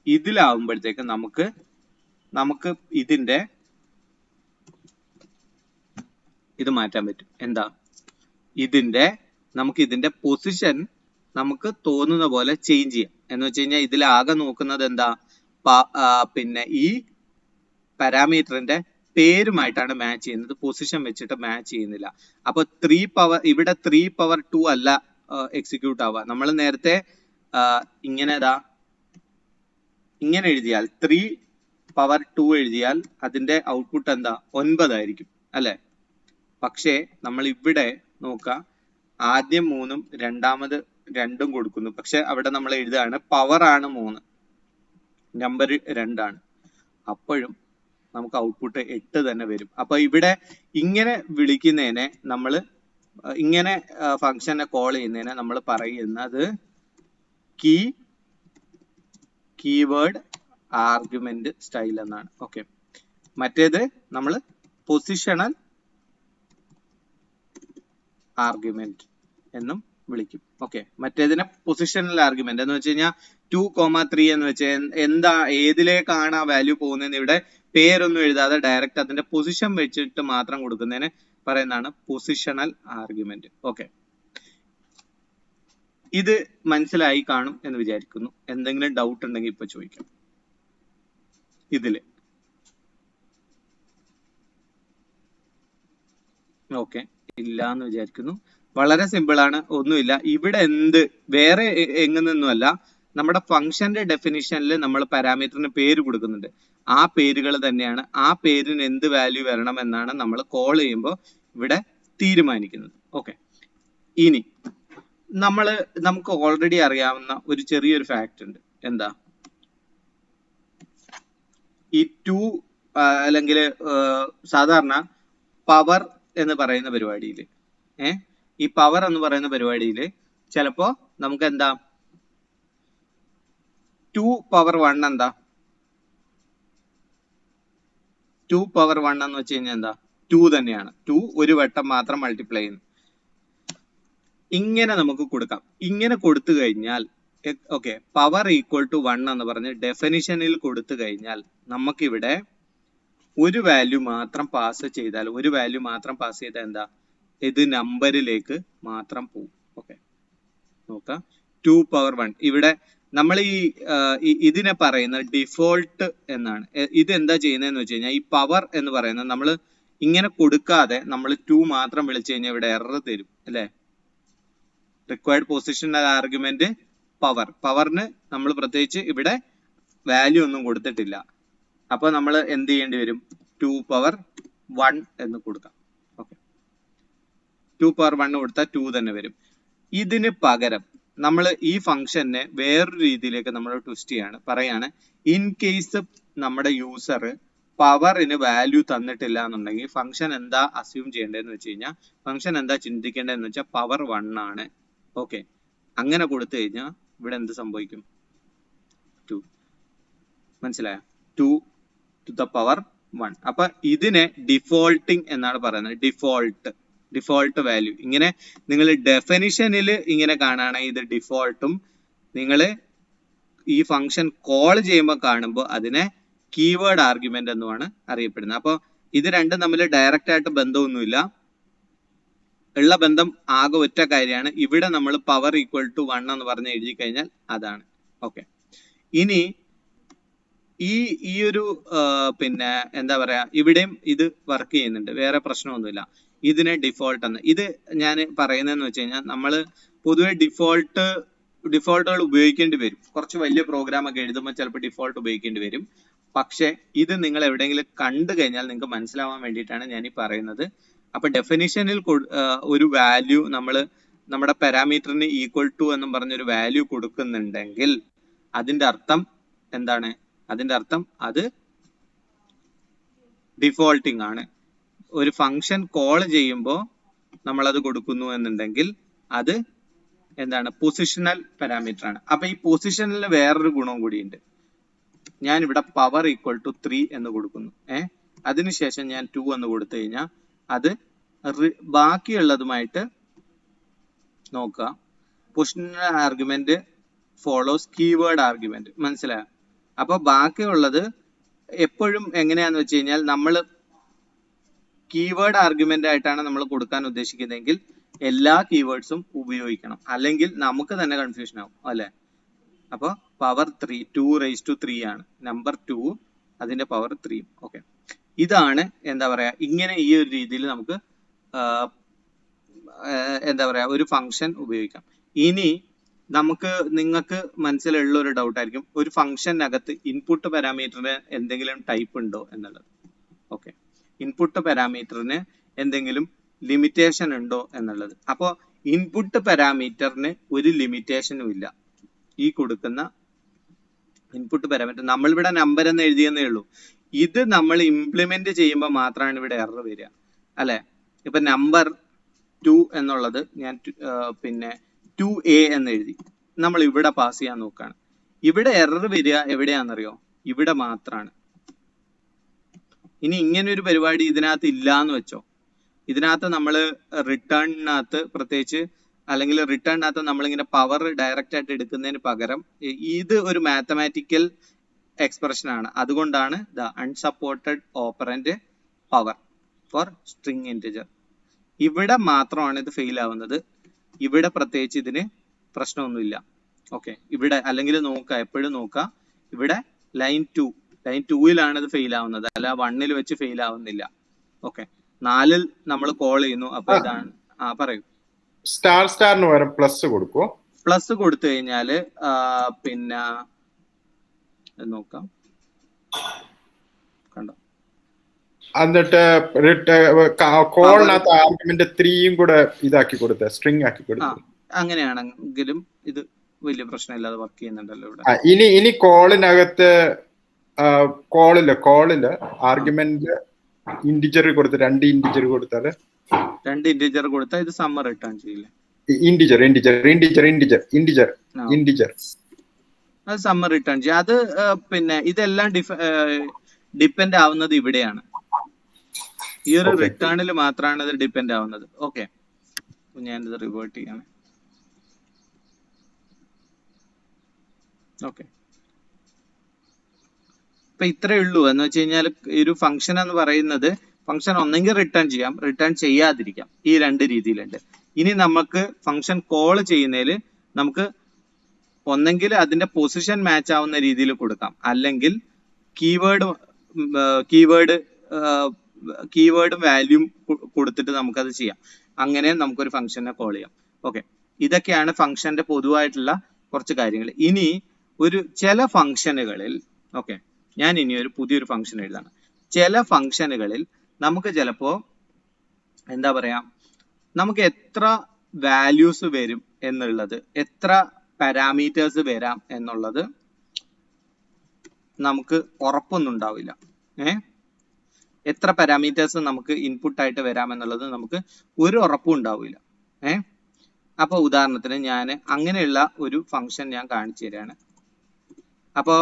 Speaker 1: ഇതിലാവുമ്പോഴത്തേക്ക് നമുക്ക് ഇതിന്റെ ഇത് മാറ്റാൻ പറ്റും. എന്താ നമുക്ക് ഇതിന്റെ പൊസിഷൻ നമുക്ക് തോന്നുന്ന പോലെ ചേഞ്ച് ചെയ്യാം. എന്ന് വെച്ച് കഴിഞ്ഞാൽ ഇതിലാകെ നോക്കുന്നത് എന്താ, പിന്നെ ഈ പാരാമീറ്ററിന്റെ പേരുമായിട്ടാണ് മാച്ച് ചെയ്യുന്നത്, പൊസിഷൻ വെച്ചിട്ട് മാച്ച് ചെയ്യുന്നില്ല. അപ്പൊ 3 പവർ ഇവിടെ 3 പവർ 2 അല്ല എക്സിക്യൂട്ട് ആവുക. നമ്മൾ നേരത്തെ ഇങ്ങനെ എഴുതിയാൽ 3 പവർ 2 എഴുതിയാൽ അതിന്റെ ഔട്ട്പുട്ട് എന്താ 9 ആയിരിക്കും അല്ലെ? പക്ഷേ നമ്മൾ ഇവിടെ നോക്കാം, ആദ്യം 3ഉം രണ്ടാമത് 2ഉം കൊടുക്കുന്നു. പക്ഷെ അവിടെ നമ്മൾ എഴുതുകയാണ് പവർ ആണ് 3, നമ്പർ 2 ആണ്. അപ്പോഴും നമുക്ക് ഔട്ട്പുട്ട് 8 തന്നെ വരും. അപ്പൊ ഇവിടെ ഇങ്ങനെ വിളിക്കുന്നതിനെ നമ്മൾ ഇങ്ങനെ ഫംഗ്ഷനെ കോൾ ചെയ്യുന്നതിനെ നമ്മൾ പറയുന്നത് കീവേഡ് ആർഗ്യുമെന്റ് സ്റ്റൈൽ എന്നാണ്. ഓക്കെ, മറ്റേത് നമ്മൾ പൊസിഷണൽ ആർഗ്യുമെന്റ് എന്നും വിളിക്കും. ഓക്കെ, മറ്റേതിനെ പൊസിഷണൽ ആർഗ്യുമെന്റ് എന്ന് വെച്ച് കഴിഞ്ഞാൽ 2,3 എന്ന് വെച്ചാൽ എന്താ, ഏതിലേക്കാണ് ആ വാല്യൂ പോകുന്നതെന്ന് ഇവിടെ പേരൊന്നും എഴുതാതെ ഡയറക്റ്റ് അതിന്റെ പൊസിഷൻ വെച്ചിട്ട് മാത്രം കൊടുക്കുന്നതിന് പറയുന്നതാണ് പൊസിഷണൽ ആർഗ്യുമെന്റ്. ഓക്കെ, ഇത് മനസ്സിലായി കാണും എന്ന് വിചാരിക്കുന്നു. എന്തെങ്കിലും ഡൗട്ട് ഉണ്ടെങ്കിൽ ഇപ്പൊ ചോദിക്കാം. ഇതില് ഓക്കെ, ഇല്ല എന്ന് വിചാരിക്കുന്നു. വളരെ സിമ്പിൾ ആണ്, ഒന്നുമില്ല. ഇവിടെ വേറെ എങ്ങുന്നൊന്നുമല്ല, നമ്മുടെ ഫംഗ്ഷന്റെ ഡെഫിനിഷനിൽ നമ്മൾ പാരാമീറ്ററിന് പേര് കൊടുക്കുന്നുണ്ട്. ആ പേരുകൾ തന്നെയാണ്, ആ പേരിന് എന്ത് വാല്യൂ വരണം എന്നാണ് നമ്മൾ കോൾ ചെയ്യുമ്പോൾ ഇവിടെ തീരുമാനിക്കുന്നത്. ഓക്കെ, ഇനി നമുക്ക് ഓൾറെഡി അറിയാവുന്ന ഒരു ചെറിയൊരു ഫാക്ട് ഉണ്ട്. എന്താ, ഈ 2 അല്ലെങ്കിൽ സാധാരണ പവർ എന്ന് പറയുന്ന പരിപാടിയിൽ ഈ പവർ എന്ന് പറയുന്ന പരിപാടിയിൽ ചിലപ്പോ നമുക്ക് എന്താ 2 പവർ 1 എന്താ 2 പവർ 1 എന്ന് വെച്ച് കഴിഞ്ഞാൽ എന്താ 2 തന്നെയാണ്. 2 ഒരു വട്ടം മാത്രം മൾട്ടിപ്ലൈ ചെയ്യുന്നു. ഇങ്ങനെ നമുക്ക് കൊടുക്കാം. ഇങ്ങനെ കൊടുത്തു കഴിഞ്ഞാൽ ഓക്കെ, പവർ ഈക്വൽ ടു 1 എന്ന് പറഞ്ഞ് ഡെഫിനിഷനിൽ കൊടുത്തു കഴിഞ്ഞാൽ നമുക്കിവിടെ ഒരു വാല്യൂ മാത്രം പാസ് ചെയ്താൽ എന്താ ഇത് നമ്പറിലേക്ക് മാത്രം പോകും. ഓക്കെ, നോക്കാം 2 പവർ 1. ഇവിടെ നമ്മൾ ഇതിനെ പറയുന്ന ഡിഫോൾട്ട് എന്നാണ്. ഇത് എന്താ ചെയ്യുന്നതെന്ന് വെച്ച് കഴിഞ്ഞാൽ ഈ പവർ എന്ന് പറയുന്നത് നമ്മൾ ഇങ്ങനെ കൊടുക്കാതെ നമ്മൾ 2 മാത്രം വിളിച്ചു കഴിഞ്ഞാൽ ഇവിടെ എറർ തരും അല്ലെ. റിക്വയർഡ് പൊസിഷണൽ ആർഗ്യുമെന്റ് പവറിന് നമ്മൾ പ്രത്യേകിച്ച് ഇവിടെ വാല്യൂ ഒന്നും കൊടുത്തിട്ടില്ല. അപ്പൊ നമ്മൾ എന്ത് ചെയ്യേണ്ടി വരും, 2 പവർ 1 എന്ന് കൊടുക്കാം. ഓക്കെ, 2 പവർ 1 കൊടുത്താൽ 2 തന്നെ വരും. ഇതിന് പകരം നമ്മൾ ഈ ഫംഗ്ഷനെ വേറൊരു രീതിയിലേക്ക് നമ്മൾ ട്വിസ്റ്റ് പറയാണ്. ഇൻ കേസ് നമ്മുടെ യൂസർ പവറിന് വാല്യൂ തന്നിട്ടില്ല എന്നുണ്ടെങ്കിൽ ഫംഗ്ഷൻ എന്താ അസ്യൂം ചെയ്യേണ്ടതെന്ന് വെച്ച് കഴിഞ്ഞാൽ ഫംഗ്ഷൻ എന്താ ചിന്തിക്കേണ്ടതെന്ന് വെച്ചാൽ പവർ 1 ആണ്. ഓക്കെ, അങ്ങനെ കൊടുത്തു കഴിഞ്ഞാൽ ഇവിടെ എന്ത് സംഭവിക്കും, 2. മനസ്സിലായോ, 2 to the power 1. അപ്പൊ ഇതിനെ ഡിഫോൾട്ടിങ് എന്നാണ് പറയുന്നത്. ഡിഫോൾട്ട് വാല്യൂ ഇങ്ങനെ നിങ്ങൾ ഡെഫിനിഷനിൽ ഇങ്ങനെ കാണുകയാണെങ്കിൽ ഇത് ഡിഫോൾട്ടും, നിങ്ങൾ ഈ ഫംഗ്ഷൻ കോൾ ചെയ്യുമ്പോൾ കാണുമ്പോൾ അതിനെ കീവേഡ് ആർഗ്യുമെന്റ് എന്നുമാണ് അറിയപ്പെടുന്നത്. അപ്പോൾ ഇത് രണ്ടും തമ്മിൽ ഡയറക്റ്റ് ആയിട്ട് ബന്ധമൊന്നുമില്ല. ഉള്ള ബന്ധം ആകെ ഒറ്റ കാര്യമാണ്. ഇവിടെ നമ്മൾ പവർ ഈക്വൽ ടു 1 എന്ന് പറഞ്ഞ് എഴുതി കഴിഞ്ഞാൽ അതാണ്. ഓക്കെ, ഇനി ഈ ഒരു പിന്നെ എന്താ പറയാ, ഇവിടെയും ഇത് വർക്ക് ചെയ്യുന്നുണ്ട്, വേറെ പ്രശ്നമൊന്നുമില്ല. ഇതിനെ ഡിഫോൾട്ട് എന്ന് ഇത് ഞാൻ പറയുന്നതെന്ന് വെച്ച് കഴിഞ്ഞാൽ നമ്മൾ പൊതുവെ ഡിഫോൾട്ടുകൾ ഉപയോഗിക്കേണ്ടി വരും. കുറച്ച് വലിയ പ്രോഗ്രാം ഒക്കെ എഴുതുമ്പോൾ ചിലപ്പോൾ ഡിഫോൾട്ട് ഉപയോഗിക്കേണ്ടി വരും. പക്ഷെ ഇത് നിങ്ങൾ എവിടെയെങ്കിലും കണ്ടു കഴിഞ്ഞാൽ നിങ്ങൾക്ക് മനസ്സിലാവാൻ വേണ്ടിയിട്ടാണ് ഞാൻ ഈ പറയുന്നത്. അപ്പൊ ഡെഫിനിഷനിൽ ഒരു വാല്യൂ നമ്മൾ നമ്മുടെ പാരാമീറ്ററിന് ഈക്വൽ ടു എന്നും പറഞ്ഞൊരു വാല്യൂ കൊടുക്കുന്നുണ്ടെങ്കിൽ അതിന്റെ അർത്ഥം എന്താണ്, അതിന്റെ അർത്ഥം അത് ഡിഫോൾട്ടിങ് ആണ്. ഒരു ഫംഗ്ഷൻ കോൾ ചെയ്യുമ്പോൾ നമ്മൾ അത് കൊടുക്കുന്നു എന്നുണ്ടെങ്കിൽ അത് എന്താണ്, പൊസിഷണൽ പാരാമീറ്റർ ആണ്. അപ്പൊ ഈ പൊസിഷനിൽ വേറൊരു ഗുണം കൂടിയുണ്ട്. ഞാൻ ഇവിടെ പവർ ഈക്വൽ ടു 3 എന്ന് കൊടുക്കുന്നു. അതിനുശേഷം ഞാൻ 2 എന്ന് കൊടുത്തു കഴിഞ്ഞാൽ അത് ബാക്കിയുള്ളതുമായിട്ട് നോക്കുക. Positional argument follows keyword argument. മനസ്സിലായോ? അപ്പൊ ബാക്കിയുള്ളത് എപ്പോഴും എങ്ങനെയാന്ന് വെച്ച് കഴിഞ്ഞാൽ നമ്മൾ കീവേഡ് ആർഗ്യുമെന്റ് ആയിട്ടാണ് നമ്മൾ കൊടുക്കാൻ ഉദ്ദേശിക്കുന്നതെങ്കിൽ എല്ലാ കീവേഡ്സും ഉപയോഗിക്കണം, അല്ലെങ്കിൽ നമുക്ക് തന്നെ കൺഫ്യൂഷൻ ആവും അല്ലെ. അപ്പൊ പവർ 3 2 raised to 3 ആണ് നമ്പർ 2, അതിന്റെ പവർ 3. ഓക്കെ, ഇതാണ് എന്താ പറയാ, ഇങ്ങനെ ഈ ഒരു രീതിയിൽ നമുക്ക് എന്താ പറയാ ഒരു ഫംഗ്ഷൻ ഉപയോഗിക്കാം. ഇനി നിങ്ങൾക്ക് മനസ്സിലുള്ള ഒരു ഡൗട്ട് ആയിരിക്കും, ഒരു ഫംഗ്ഷനകത്ത് ഇൻപുട്ട് പാരാമീറ്ററിന് എന്തെങ്കിലും ടൈപ്പ് ഉണ്ടോ എന്നുള്ളത്. ഓക്കെ, ഇൻപുട്ട് പാരാമീറ്ററിന് എന്തെങ്കിലും ലിമിറ്റേഷൻ ഉണ്ടോ എന്നുള്ളത്. അപ്പോൾ ഇൻപുട്ട് പാരാമീറ്ററിന് ഒരു ലിമിറ്റേഷനും ഇല്ല. ഈ കൊടുക്കുന്ന ഇൻപുട്ട് പാരാമീറ്റർ നമ്മളിവിടെ നമ്പർ എന്ന് എഴുതിയെന്നേ ഉള്ളൂ. ഇത് നമ്മൾ ഇംപ്ലിമെന്റ് ചെയ്യുമ്പോൾ മാത്രമാണ് ഇവിടെ എറർ വരിക അല്ലെ. ഇപ്പൊ നമ്പർ 2 എന്നുള്ളത് ഞാൻ പിന്നെ 2a എന്ന് എഴുതി, നമ്മൾ ഇവിടെ പാസ് ചെയ്യാൻ നോക്കുകയാണ്. ഇവിടെ എറർ വരിക എവിടെയാണെന്നറിയോ, ഇവിടെ മാത്രമാണ്. ഇനി ഇങ്ങനെ ഒരു പരിപാടി ഇതിനകത്ത് ഇല്ല എന്ന് വെച്ചോ, ഇതിനകത്ത് നമ്മൾ റിട്ടേണിനകത്ത് പ്രത്യേകിച്ച് അല്ലെങ്കിൽ റിട്ടേണിനകത്ത് നമ്മളിങ്ങനെ പവർ ഡയറക്റ്റ് ആയിട്ട് എടുക്കുന്നതിന് പകരം ഇത് ഒരു മാത്തമാറ്റിക്കൽ എക്സ്പ്രഷൻ ആണ്. അതുകൊണ്ടാണ് the unsupported operand power for string integer. ഇവിടെ മാത്രമാണ് ഇത് ഫെയിൽ ആവുന്നത്, ഇവിടെ പ്രത്യേകിച്ച് ഇതിന് പ്രശ്നമൊന്നുമില്ല. ഓക്കെ, ഇവിടെ അല്ലെങ്കിൽ നോക്കുക, എപ്പോഴും നോക്കുക, ഇവിടെ ലൈൻ 2ലാണ് ഇത് ഫെയിൽ ആവുന്നത്, അല്ല 1ൽ വെച്ച് ഫെയിൽ ആവുന്നില്ല. ഓക്കെ, 4ൽ നമ്മൾ കോൾ ചെയ്യുന്നു. അപ്പൊ ഇതാണ്. പറയൂ.
Speaker 2: സ്റ്റാറിന് പകരം പ്ലസ് കൊടുക്കുമോ?
Speaker 1: പ്ലസ് കൊടുത്തു കഴിഞ്ഞാല് പിന്നെ നോക്കാം, കണ്ടോ,
Speaker 2: എന്നിട്ട് കോളിനകത്ത് ആർഗ്യുമെന്റ് 3യും കൂടെ ഇതാക്കി കൊടുത്ത സ്ട്രിംഗ് ആക്കി കൊടുത്തു.
Speaker 1: അങ്ങനെയാണെങ്കിലും ഇത് വലിയ പ്രശ്നമില്ലാതെ വർക്ക് ചെയ്യുന്നുണ്ടല്ലോ ഇവിടെ.
Speaker 2: ഇനി കോളിനകത്ത് കോളില് ആർഗ്യുമെന്റ് ഇന്റിജർ കൊടുത്ത് 2 ഇന്റിജർ കൊടുത്താല്
Speaker 1: 2 ഇന്റിജർ കൊടുത്താൽ ഇത് സമ്മർ റിട്ടേൺ ചെയ്യില്ലേ?
Speaker 2: ഇന്റിജർ
Speaker 1: അത് സമ്മർ റിട്ടേൺ ചെയ്യും. അത് പിന്നെ ഇതെല്ലാം ഡിപ്പെൻഡ് ആവുന്നത് ഇവിടെയാണ്. ഈ ഒരു റിട്ടേണിൽ മാത്രമാണ് ഇത് ഡിപ്പെൻഡ് ആവുന്നത്. ഓക്കെ, ഞാനിത് റിവേർട്ട് ചെയ്യാണ്. ഓക്കെ, ഇപ്പൊ ഇത്രയേ ഉള്ളൂ. എന്ന് വെച്ച് കഴിഞ്ഞാൽ ഈ ഒരു ഫംഗ്ഷൻ എന്ന് പറയുന്നത് ഫംഗ്ഷൻ ഒന്നെങ്കിൽ റിട്ടേൺ ചെയ്യാം, റിട്ടേൺ ചെയ്യാതിരിക്കാം, ഈ രണ്ട് രീതിയിലുണ്ട്. ഇനി നമുക്ക് ഫംഗ്ഷൻ കോൾ ചെയ്യുന്നതിൽ നമുക്ക് ഒന്നെങ്കിൽ അതിന്റെ പൊസിഷൻ മാച്ച് ആവുന്ന രീതിയിൽ കൊടുക്കാം, അല്ലെങ്കിൽ കീവേഡും വാല്യൂം കൊടുത്തിട്ട് നമുക്കത് ചെയ്യാം. അങ്ങനെ നമുക്കൊരു ഫംഗ്ഷനെ കോൾ ചെയ്യാം. ഓക്കെ, ഇതൊക്കെയാണ് ഫംഗ്ഷന്റെ പൊതുവായിട്ടുള്ള കുറച്ച് കാര്യങ്ങൾ. ഇനി ചില ഫംഗ്ഷനുകളിൽ, ഓക്കെ, ഞാൻ ഇനി ഒരു പുതിയൊരു ഫംഗ്ഷൻ എഴുതാണ്. ചില ഫംഗ്ഷനുകളിൽ നമുക്ക് ചിലപ്പോ എന്താ പറയാ, നമുക്ക് എത്ര വാല്യൂസ് വരും എന്നുള്ളത്, എത്ര പാരാമീറ്റേഴ്സ് വരാം എന്നുള്ളത് നമുക്ക് ഉറപ്പൊന്നും ഉണ്ടാവില്ല. എത്ര പാരാമീറ്റേഴ്സ് നമുക്ക് ഇൻപുട്ട് ആയിട്ട് വരാം എന്നുള്ളത് നമുക്ക് ഒരു ഉറപ്പും ഉണ്ടാവില്ല. അപ്പൊ ഉദാഹരണത്തിന് ഞാൻ അങ്ങനെയുള്ള ഒരു ഫംഗ്ഷൻ ഞാൻ കാണിച്ചു തരാണ്. അപ്പോ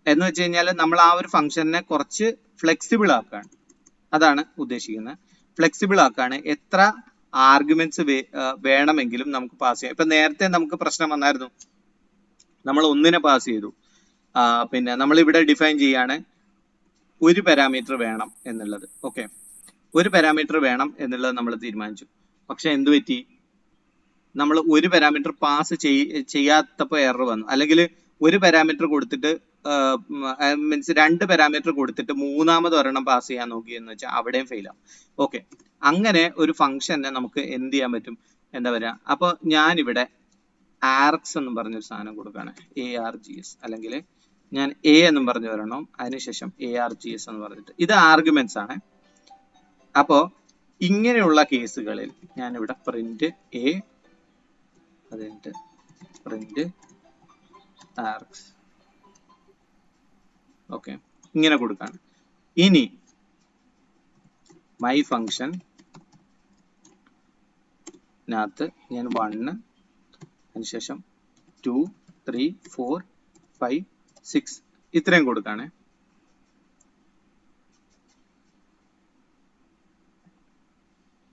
Speaker 1: എന്ന് വെച്ച് കഴിഞ്ഞാൽ നമ്മൾ ആ ഒരു ഫംഗ്ഷനെ കുറച്ച് ഫ്ലെക്സിബിൾ ആക്കാണ്, അതാണ് ഉദ്ദേശിക്കുന്നത്. ഫ്ലെക്സിബിൾ ആക്കാണ്, എത്ര ആർഗ്യുമെന്റ്സ് വേണമെങ്കിലും നമുക്ക് പാസ് ചെയ്യാം. ഇപ്പൊ നേരത്തെ നമുക്ക് പ്രശ്നം വന്നായിരുന്നു, നമ്മൾ ഒന്നിനെ പാസ് ചെയ്തു, പിന്നെ നമ്മൾ ഇവിടെ ഡിഫൈൻ ചെയ്യാണ് ഒരു പാരാമീറ്റർ വേണം എന്നുള്ളത്. ഓക്കെ, ഒരു പാരാമീറ്റർ വേണം എന്നുള്ളത് നമ്മൾ തീരുമാനിച്ചു. പക്ഷെ എന്ത് പറ്റി, നമ്മൾ ഒരു പാരാമീറ്റർ പാസ് ചെയ്യാത്തപ്പോൾ എറർ വന്നു. അല്ലെങ്കിൽ ഒരു പാരാമീറ്റർ കൊടുത്തിട്ട് മീൻസ് രണ്ട് പാരാമീറ്റർ കൊടുത്തിട്ട് മൂന്നാമത് ഒരെണ്ണം പാസ് ചെയ്യാൻ നോക്കി എന്ന് വെച്ചാൽ അവിടെയും ഫെയിൽ ആവും. ഓക്കെ, അങ്ങനെ ഒരു ഫംഗ്ഷനെ നമുക്ക് എന്ത് ചെയ്യാൻ പറ്റും, എന്താ പറയുക. അപ്പൊ ഞാനിവിടെ ആർക്സ് എന്നും പറഞ്ഞൊരു സാധനം കൊടുക്കുകയാണ്, ARGS, അല്ലെങ്കിൽ ഞാൻ A എന്നും പറഞ്ഞു വരണം, അതിനുശേഷം ARGS എന്ന് പറഞ്ഞിട്ട്, ഇത് ആർഗ്യുമെന്റ്സ് ആണ്. അപ്പോ ഇങ്ങനെയുള്ള കേസുകളിൽ ഞാനിവിടെ പ്രിന്റ് A, അതിന്റെ പ്രിന്റ് ആർക്സ്, ഓക്കെ, ഇങ്ങനെ കൊടുക്കാണ്. ഇനി മൈ ഫംഗ്ഷൻ നകത്ത് ഞാൻ 1, അതിനുശേഷം 2, 3, 4, 5, 6 ഇത്രയും കൊടുക്കാണ്.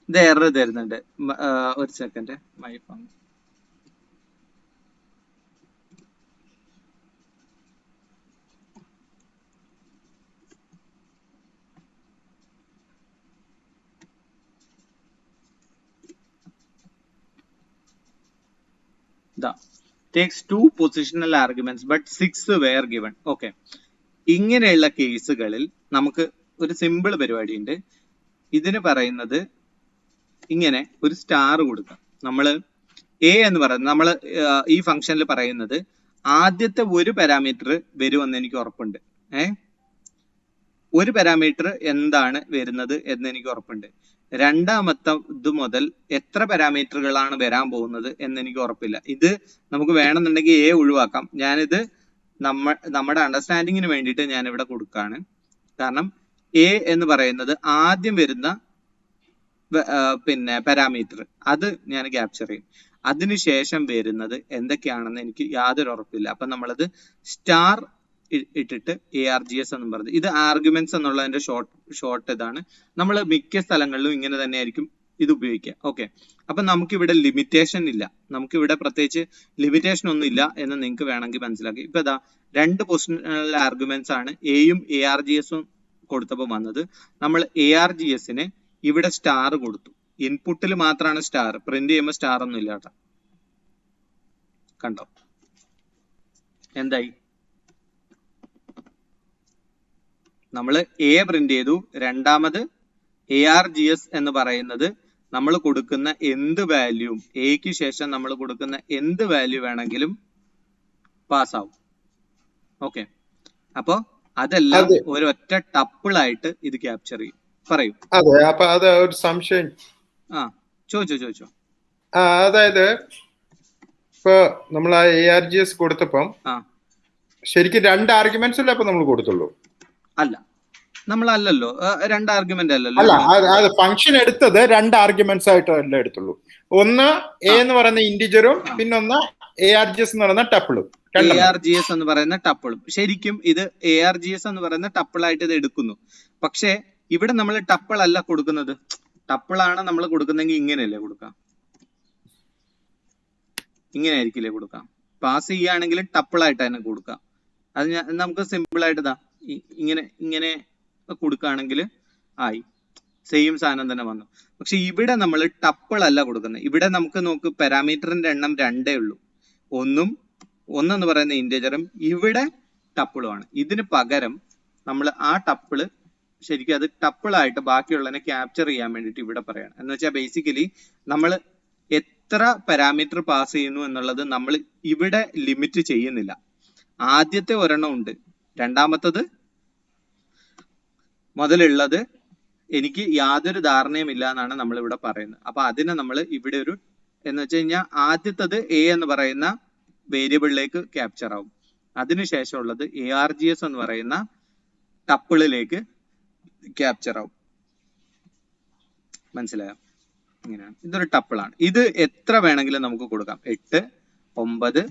Speaker 1: ഇത് എറർ തരുന്നുണ്ട്. ഒരു second, my function takes 2 positional arguments but 6 were given. Okay, ഇങ്ങനെയുള്ള കേസുകളിൽ നമുക്ക് ഒരു സിമ്പിൾ പരിപാടി ഉണ്ട്. ഇതിന് പറയുന്നത് ഇങ്ങനെ ഒരു സ്റ്റാർ കൊടുക്കാം. നമ്മൾ A എന്ന് പറയുന്നത്, നമ്മൾ ഈ ഫംഗ്ഷനിൽ പറയുന്നത് ആദ്യത്തെ ഒരു പാരാമീറ്റർ വരുമെന്ന് എനിക്ക് ഉറപ്പുണ്ട്. ഒരു പാരാമീറ്റർ എന്താണ് വരുന്നത് എന്ന് എനിക്ക് ഉറപ്പുണ്ട്. രണ്ടാമത്തെ ഇത് മുതൽ എത്ര പാരാമീറ്ററുകളാണ് വരാൻ പോകുന്നത് എന്ന് എനിക്ക് ഉറപ്പില്ല. ഇത് നമുക്ക് വേണമെന്നുണ്ടെങ്കിൽ A ഒഴിവാക്കാം. ഞാനിത് നമ്മുടെ അണ്ടർസ്റ്റാൻഡിങ്ങിന് വേണ്ടിയിട്ട് ഞാൻ ഇവിടെ കൊടുക്കുകയാണ്. കാരണം A എന്ന് പറയുന്നത് ആദ്യം വരുന്ന പിന്നെ പാരാമീറ്റർ, അത് ഞാൻ ക്യാപ്ചർ ചെയ്യും. അതിനുശേഷം വരുന്നത് എന്തൊക്കെയാണെന്ന് എനിക്ക് യാതൊരു ഉറപ്പില്ല. അപ്പൊ നമ്മളത് സ്റ്റാർ ഇട്ടിട്ട് ARGS എന്നും പറഞ്ഞു. ഇത് ആർഗ്യുമെന്റ്സ് എന്നുള്ളതിന്റെ ഷോർട്ട് ഇതാണ്. നമ്മൾ മിക്ക സ്ഥലങ്ങളിലും ഇങ്ങനെ തന്നെ ആയിരിക്കും ഇത് ഉപയോഗിക്കുക. ഓക്കെ, അപ്പൊ നമുക്കിവിടെ ലിമിറ്റേഷൻ ഇല്ല, നമുക്കിവിടെ പ്രത്യേകിച്ച് ലിമിറ്റേഷൻ ഒന്നും ഇല്ല എന്ന് നിങ്ങൾക്ക് വേണമെങ്കിൽ മനസ്സിലാക്കി. ഇപ്പൊ ഇതാ 2 പൊസിഷണൽ ആർഗ്യുമെന്റ്സ് ആണ് Aയും ARGSഉം കൊടുത്തപ്പോൾ വന്നത്. നമ്മൾ ARGSന് ഇവിടെ സ്റ്റാർ കൊടുത്തു. ഇൻപുട്ടിൽ മാത്രമാണ് സ്റ്റാർ, പ്രിന്റ് ചെയ്യുമ്പോൾ സ്റ്റാർ ഒന്നും ഇല്ല കേട്ടോ. കണ്ടോ എന്തായി? നമ്മൾ A പ്രിന്റ് ചെയ്തു. രണ്ടാമത് ARGS എന്ന് പറയുന്നത് നമ്മൾ കൊടുക്കുന്ന എന്ത് വാല്യൂവും, എക്ക് ശേഷം നമ്മൾ കൊടുക്കുന്ന എന്ത് വാല്യൂ വേണമെങ്കിലും പാസ് ആവും. ഓക്കെ, അപ്പൊ അതെല്ലാം ഒരൊറ്റ ടപ്പിളായിട്ട് ഇത് ക്യാപ്ചർ ചെയ്യും. പറയൂ.
Speaker 2: അതെ, അപ്പൊ അത് ഒരു സംശയം.
Speaker 1: ചോദിച്ചോ.
Speaker 2: അതായത് ഇപ്പൊ നമ്മൾ ആ ARGS കൊടുത്തപ്പം ശരിക്കും 2 ആർഗ്യുമെന്റ്സ് അല്ലേ അപ്പൊ നമ്മൾ കൊടുത്തുള്ളൂ?
Speaker 1: അല്ല, നമ്മളല്ലല്ലോ, 2 ആർഗ്യുമെന്റ് അല്ലല്ലോ.
Speaker 2: അല്ല, ഫംഗ്ഷൻ എടുത്തത് 2 ആർഗ്യുമെന്റ്സ് ആയിട്ടല്ല എടുത്തുള്ളൂ. ഒന്ന് A എന്ന് പറയുന്ന ഇന്റിജറും പിന്നൊന്ന് ARGS എന്ന് പറയുന്ന ടപ്പിളും.
Speaker 1: ARGS എന്ന് പറയുന്ന ടപ്പിളും. ശരിക്കും ഇത് ARGS എന്ന് പറയുന്ന ടപ്പിളായിട്ട് ഇത് എടുക്കുന്നു. പക്ഷെ ഇവിടെ നമ്മൾ ടപ്പിൾ അല്ല കൊടുക്കുന്നത്. ടപ്പിളാണ് നമ്മൾ കൊടുക്കുന്നെങ്കിൽ ഇങ്ങനെയല്ലേ കൊടുക്കാം, ഇങ്ങനെ ആയിരിക്കില്ലേ കൊടുക്കാം. പാസ് ചെയ്യുകയാണെങ്കിൽ ടപ്പിളായിട്ട് തന്നെ കൊടുക്കാം. അത് നമുക്ക് സിമ്പിൾ ആയിട്ട് ഇങ്ങനെ ഇങ്ങനെ കൊടുക്കുകയാണെങ്കിൽ ആയി, സെയിം സാധനം തന്നെ വന്നു. പക്ഷെ ഇവിടെ നമ്മൾ ടപ്പിൾ അല്ല കൊടുക്കുന്നത്. ഇവിടെ നമുക്ക് നോക്ക്, പാരാമീറ്ററിന്റെ എണ്ണം 2 ഉള്ളൂ. ഒന്നെന്ന് പറയുന്ന ഇന്റീജറും ഇവിടെ ടപ്പിളുമാണ്. ഇതിന് പകരം നമ്മൾ ആ ടപ്പിള് ശരിക്കും അത് ടപ്പിളായിട്ട് ബാക്കിയുള്ളതിനെ ക്യാപ്ചർ ചെയ്യാൻ വേണ്ടിയിട്ട് ഇവിടെ പറയാണ്. എന്ന് വെച്ചാൽ ബേസിക്കലി നമ്മൾ എത്ര പാരാമീറ്റർ പാസ് ചെയ്യുന്നു എന്നുള്ളത് നമ്മൾ ഇവിടെ ലിമിറ്റ് ചെയ്യുന്നില്ല. ആദ്യത്തെ ഒരെണ്ണം ഉണ്ട്, രണ്ടാമത്തത് മുതലുള്ളത് എനിക്ക് യാതൊരു ധാരണയും ഇല്ല എന്നാണ് നമ്മൾ ഇവിടെ പറയുന്നത്. അപ്പൊ അതിനെ നമ്മൾ ഇവിടെ ഒരു എന്ന് വെച്ച് കഴിഞ്ഞാൽ ആദ്യത്തത് എ എന്ന് പറയുന്ന വേരിയബിളിലേക്ക് ക്യാപ്ചർ ആവും. അതിനുശേഷമുള്ളത് ARGS എന്ന് പറയുന്ന ടപ്പിളിലേക്ക് ക്യാപ്ചർ ആവും. മനസ്സിലായോ? ഇങ്ങനെയാണ്. ഇതൊരു ടപ്പിളാണ്. ഇത് എത്ര വേണമെങ്കിലും നമുക്ക് കൊടുക്കാം, 8, 9,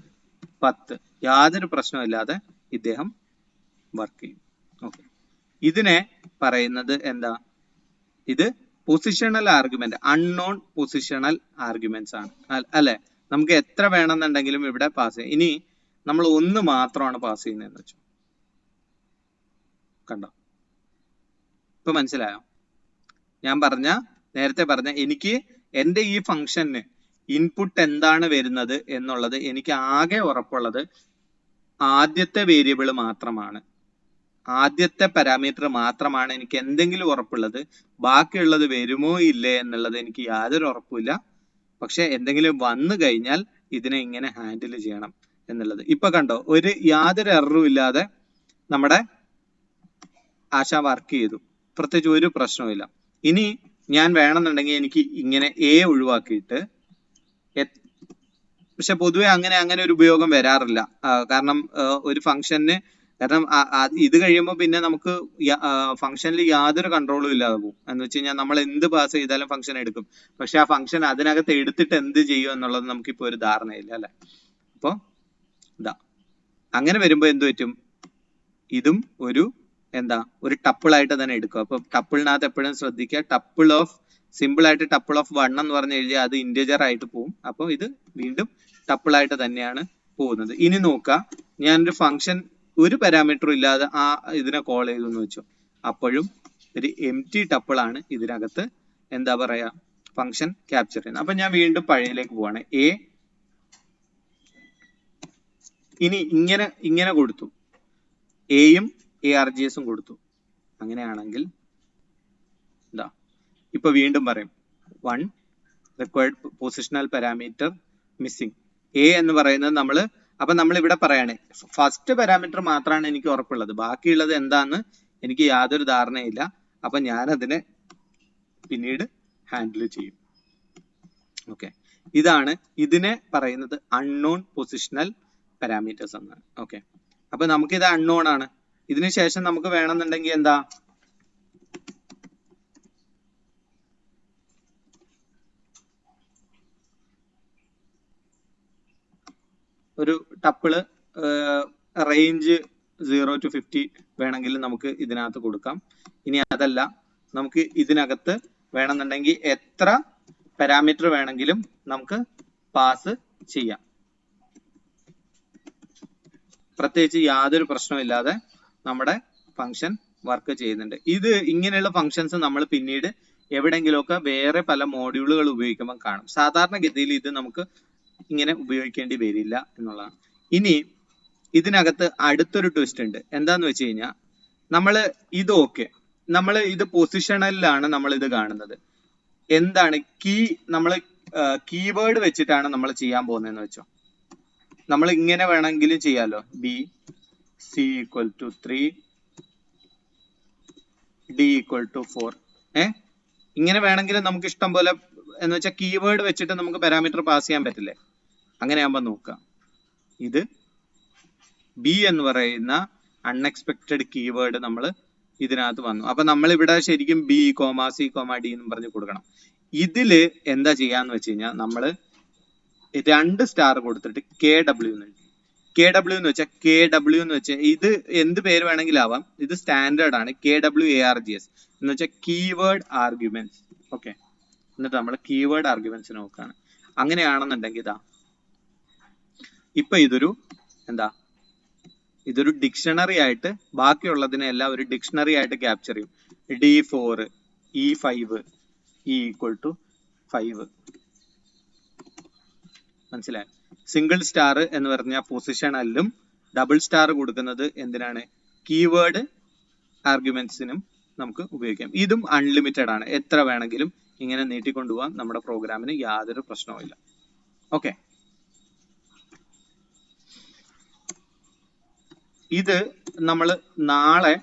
Speaker 1: 10 യാതൊരു പ്രശ്നമില്ലാതെ ഇദ്ദേഹം വർക്ക് ചെയ്യും. ഓക്കെ, ഇതിനെ പറയുന്നത് എന്താ? ഇത് positional argument, unknown positional arguments ആണ് അല്ലെ. നമുക്ക് എത്ര വേണമെന്നുണ്ടെങ്കിലും ഇവിടെ പാസ് ചെയ്യാം. ഇനി നമ്മൾ 1 മാത്രമാണ് പാസ് ചെയ്യുന്നതെന്ന് വെച്ചു, കണ്ടോ? ഇപ്പൊ മനസ്സിലായോ? ഞാൻ നേരത്തെ പറഞ്ഞ എനിക്ക് എന്റെ ഈ ഫംഗ്ഷന് ഇൻപുട്ട് എന്താണ് വരുന്നത് എന്നുള്ളത് എനിക്ക് ആകെ ഉറപ്പുള്ളത് ആദ്യത്തെ വേരിയബിൾ മാത്രമാണ്, ആദ്യത്തെ പാരാമീറ്റർ മാത്രമാണ് എനിക്ക് എന്തെങ്കിലും ഉറപ്പുള്ളത്. ബാക്കിയുള്ളത് വരുമോ ഇല്ലേ എന്നുള്ളത് എനിക്ക് യാതൊരു ഉറപ്പില്ല. പക്ഷെ എന്തെങ്കിലും വന്നു കഴിഞ്ഞാൽ ഇതിനെ ഇങ്ങനെ ഹാൻഡിൽ ചെയ്യണം എന്നുള്ളത്. ഇപ്പൊ കണ്ടോ, യാതൊരു എററും ഇല്ലാതെ നമ്മുടെ ആശ വർക്ക് ചെയ്തു, പ്രത്യേകിച്ച് ഒരു പ്രശ്നവുമില്ല. ഇനി ഞാൻ വേണമെന്നുണ്ടെങ്കിൽ എനിക്ക് ഇങ്ങനെ എ ഒഴിവാക്കിയിട്ട്, പക്ഷെ പൊതുവെ അങ്ങനെ ഒരു ഉപയോഗം വരാറില്ല. കാരണം ഒരു ഫംഗ്ഷന്, കാരണം ഇത് കഴിയുമ്പോൾ പിന്നെ നമുക്ക് ഫംഗ്ഷനിൽ യാതൊരു കൺട്രോളും ഇല്ലാതെ പോകും. എന്ന് വെച്ച് കഴിഞ്ഞാൽ നമ്മൾ എന്ത് പാസ് ചെയ്താലും ഫംഗ്ഷൻ എടുക്കും. പക്ഷെ ആ ഫംഗ്ഷൻ അതിനകത്ത് എടുത്തിട്ട് എന്ത് ചെയ്യും എന്നുള്ളത് നമുക്കിപ്പോ ഒരു ധാരണയില്ല അല്ലെ. അപ്പൊ അങ്ങനെ വരുമ്പോ എന്ത് പറ്റും? ഇതും ഒരു ടപ്പിളായിട്ട് തന്നെ എടുക്കും. അപ്പൊ ടപ്പിളിനകത്ത് എപ്പോഴും ശ്രദ്ധിക്കുക, ടപ്പിൾ ഓഫ് സിമ്പിൾ ആയിട്ട് ടപ്പിൾ ഓഫ് 1 എന്ന് പറഞ്ഞു കഴിഞ്ഞാൽ അത് ഇന്റീജർ ആയിട്ട് പോകും. അപ്പൊ ഇത് വീണ്ടും ടപ്പിളായിട്ട് തന്നെയാണ് പോകുന്നത്. ഇനി നോക്കാം, ഞാനൊരു ഫംഗ്ഷൻ ഒരു പാരാമീറ്ററും ഇല്ലാതെ ഇതിനെ കോൾ ചെയ്തു എന്ന് വെച്ചു, അപ്പോഴും ഒരു എംപ്റ്റി ടപ്പിൾ ആണ് ഇതിനകത്ത് ഫംഗ്ഷൻ ക്യാപ്ചർ ചെയ്യുന്നത്. അപ്പൊ ഞാൻ വീണ്ടും പഴയയിലേക്ക് പോവാണ്. ഇനി ഇങ്ങനെ കൊടുത്തു, എയും ARGS കൊടുത്തു. അങ്ങനെയാണെങ്കിൽ ഇപ്പൊ വീണ്ടും പറയും 1 required positional parameter missing. A എന്ന് പറയുന്നത് അപ്പൊ നമ്മൾ ഇവിടെ പറയാണ് ഫസ്റ്റ് പാരാമീറ്റർ മാത്രമാണ് എനിക്ക് ഉറപ്പുള്ളത്, ബാക്കിയുള്ളത് എന്താന്ന് എനിക്ക് യാതൊരു ധാരണയില്ല. അപ്പൊ ഞാൻ അതിനെ പിന്നീട് ഹാൻഡിൽ ചെയ്യും. ഓക്കെ, ഇതാണ് ഇതിനെ പറയുന്നത് അൺനോൺ പൊസിഷണൽ പാരാമീറ്റേഴ്സ് എന്നാണ്. ഓക്കെ, അപ്പൊ നമുക്കിത് അൺനോൺ ആണ്. ഇതിനു ശേഷം നമുക്ക് വേണമെന്നുണ്ടെങ്കിൽ ഒരു ടപ്പിള് റേഞ്ച് 0 to 50 വേണമെങ്കിൽ നമുക്ക് ഇതിനകത്ത് കൊടുക്കാം. ഇനി അതല്ല, നമുക്ക് ഇതിനകത്ത് വേണമെന്നുണ്ടെങ്കിൽ എത്ര പാരാമീറ്റർ വേണമെങ്കിലും നമുക്ക് പാസ് ചെയ്യാം. പ്രത്യേകിച്ച് യാതൊരു പ്രശ്നമില്ലാതെ നമ്മുടെ ഫംഗ്ഷൻ വർക്ക് ചെയ്യുന്നുണ്ട്. ഇങ്ങനെയുള്ള ഫംഗ്ഷൻസ് നമ്മൾ പിന്നീട് എവിടെയെങ്കിലുമൊക്കെ വേറെ പല മോഡ്യൂളുകൾ ഉപയോഗിക്കുമ്പോൾ കാണും. സാധാരണഗതിയിൽ ഇത് നമുക്ക് ഇങ്ങനെ ഉപയോഗിക്കേണ്ടി വരില്ല എന്നുള്ളതാണ്. ഇനി ഇതിനകത്ത് അടുത്തൊരു ട്വിസ്റ്റ് ഉണ്ട്. എന്താന്ന് വെച്ച് കഴിഞ്ഞാൽ നമ്മൾ ഇത് പൊസിഷണലിലാണ് നമ്മൾ ഇത് കാണുന്നത്. എന്താണ് നമ്മൾ കീവേഡ് വെച്ചിട്ടാണ് നമ്മൾ ചെയ്യാൻ പോകുന്നതെന്ന് വെച്ചോ. നമ്മൾ ഇങ്ങനെ വേണമെങ്കിലും ചെയ്യാലോ, BC = 3 D = 4. ഇങ്ങനെ വേണമെങ്കിലും നമുക്ക് ഇഷ്ടം പോലെ, എന്ന് വെച്ചാൽ കീവേഡ് വെച്ചിട്ട് നമുക്ക് പാരാമീറ്റർ പാസ് ചെയ്യാൻ പറ്റില്ലേ? അങ്ങനെയാകുമ്പോൾ നോക്കാം, ഇത് B എന്ന് പറയുന്ന അൺഎക്സ്പെക്റ്റഡ് കീവേഡ് നമ്മൾ ഇതിനകത്ത് വന്നു. അപ്പൊ നമ്മൾ ഇവിടെ ശരിക്കും B, C, D എന്ന് പറഞ്ഞ് കൊടുക്കണം. ഇതില് എന്താ ചെയ്യാന്ന് വെച്ച് കഴിഞ്ഞാൽ നമ്മള് 2 സ്റ്റാർ കൊടുത്തിട്ട് KW എന്ന് എഴുതി. KW എന്ന് വെച്ചാൽ ഇത് എന്ത് പേര് വേണമെങ്കിലും ആവാം. ഇത് സ്റ്റാൻഡേർഡ് ആണ്, KW ARGS. എന്ന് വെച്ചാൽ കീവേഡ് ആർഗ്യുമെന്റ്സ്. ഓക്കെ, എന്നിട്ട് നമ്മൾ കീവേഡ് ആർഗ്യുമെന്റ്സ് നോക്കുകയാണ്. അങ്ങനെയാണെന്നുണ്ടെങ്കിൽ ഇതാ ഇപ്പൊ ഇതൊരു ഡിക്ഷണറി ആയിട്ട് ബാക്കിയുള്ളതിനെല്ലാം ഒരു ഡിക്ഷണറി ആയിട്ട് ക്യാപ്ചർ ചെയ്യും. D4 E5 E=5 മനസ്സിലായി? സിംഗിൾ സ്റ്റാർ എന്ന് പറഞ്ഞാൽ പൊസിഷണലിലും ഡബിൾ സ്റ്റാർ കൊടുക്കുന്നത് എന്തിനാണ്? കീവേഡ് ആർഗ്യുമെന്റ്സിനും നമുക്ക് ഉപയോഗിക്കാം. ഇതും അൺലിമിറ്റഡ് ആണ്, എത്ര വേണമെങ്കിലും ഇങ്ങനെ നീട്ടിക്കൊണ്ടുപോകാൻ നമ്മുടെ പ്രോഗ്രാമിന് യാതൊരു പ്രശ്നവുമില്ല. ഓക്കെ, ഇത് നമ്മൾ നാളെ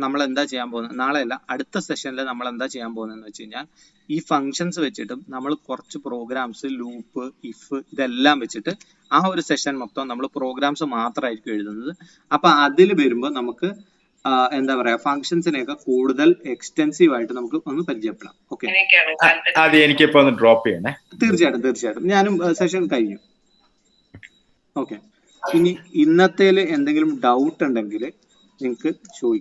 Speaker 1: നമ്മൾ എന്താ ചെയ്യാൻ പോകുന്നത്, നാളെയല്ല അടുത്ത സെഷനിൽ നമ്മൾ എന്താ ചെയ്യാൻ പോകുന്നതെന്ന് വെച്ച് കഴിഞ്ഞാൽ ഈ ഫങ്ഷൻസ് വെച്ചിട്ടും നമ്മൾ കുറച്ച് പ്രോഗ്രാംസ്, ലൂപ്പ്, ഇഫ് ഇതെല്ലാം വെച്ചിട്ട് ആ ഒരു സെഷൻ മൊത്തം നമ്മൾ പ്രോഗ്രാംസ് മാത്രമായിരിക്കും എഴുതുന്നത്. അപ്പൊ അതിൽ വരുമ്പോൾ നമുക്ക് എന്താ പറയാ, ഫങ്ഷൻസിനെയൊക്കെ കൂടുതൽ എക്സ്റ്റെൻസീവ് ആയിട്ട് നമുക്ക് ഒന്ന് പരിചയപ്പെടാം. ഓക്കെ,
Speaker 2: എനിക്കിപ്പോ ഒന്ന് ഡ്രോപ്പ് ചെയ്യണേ.
Speaker 1: തീർച്ചയായിട്ടും ഞാനും സെഷൻ കഴിഞ്ഞു. ഓക്കെ, ഇനി ഇന്നത്തേല് എന്തെങ്കിലും ഡൗട്ട് ഉണ്ടെങ്കിൽ നിങ്ങൾക്ക് ചോദിക്കാം.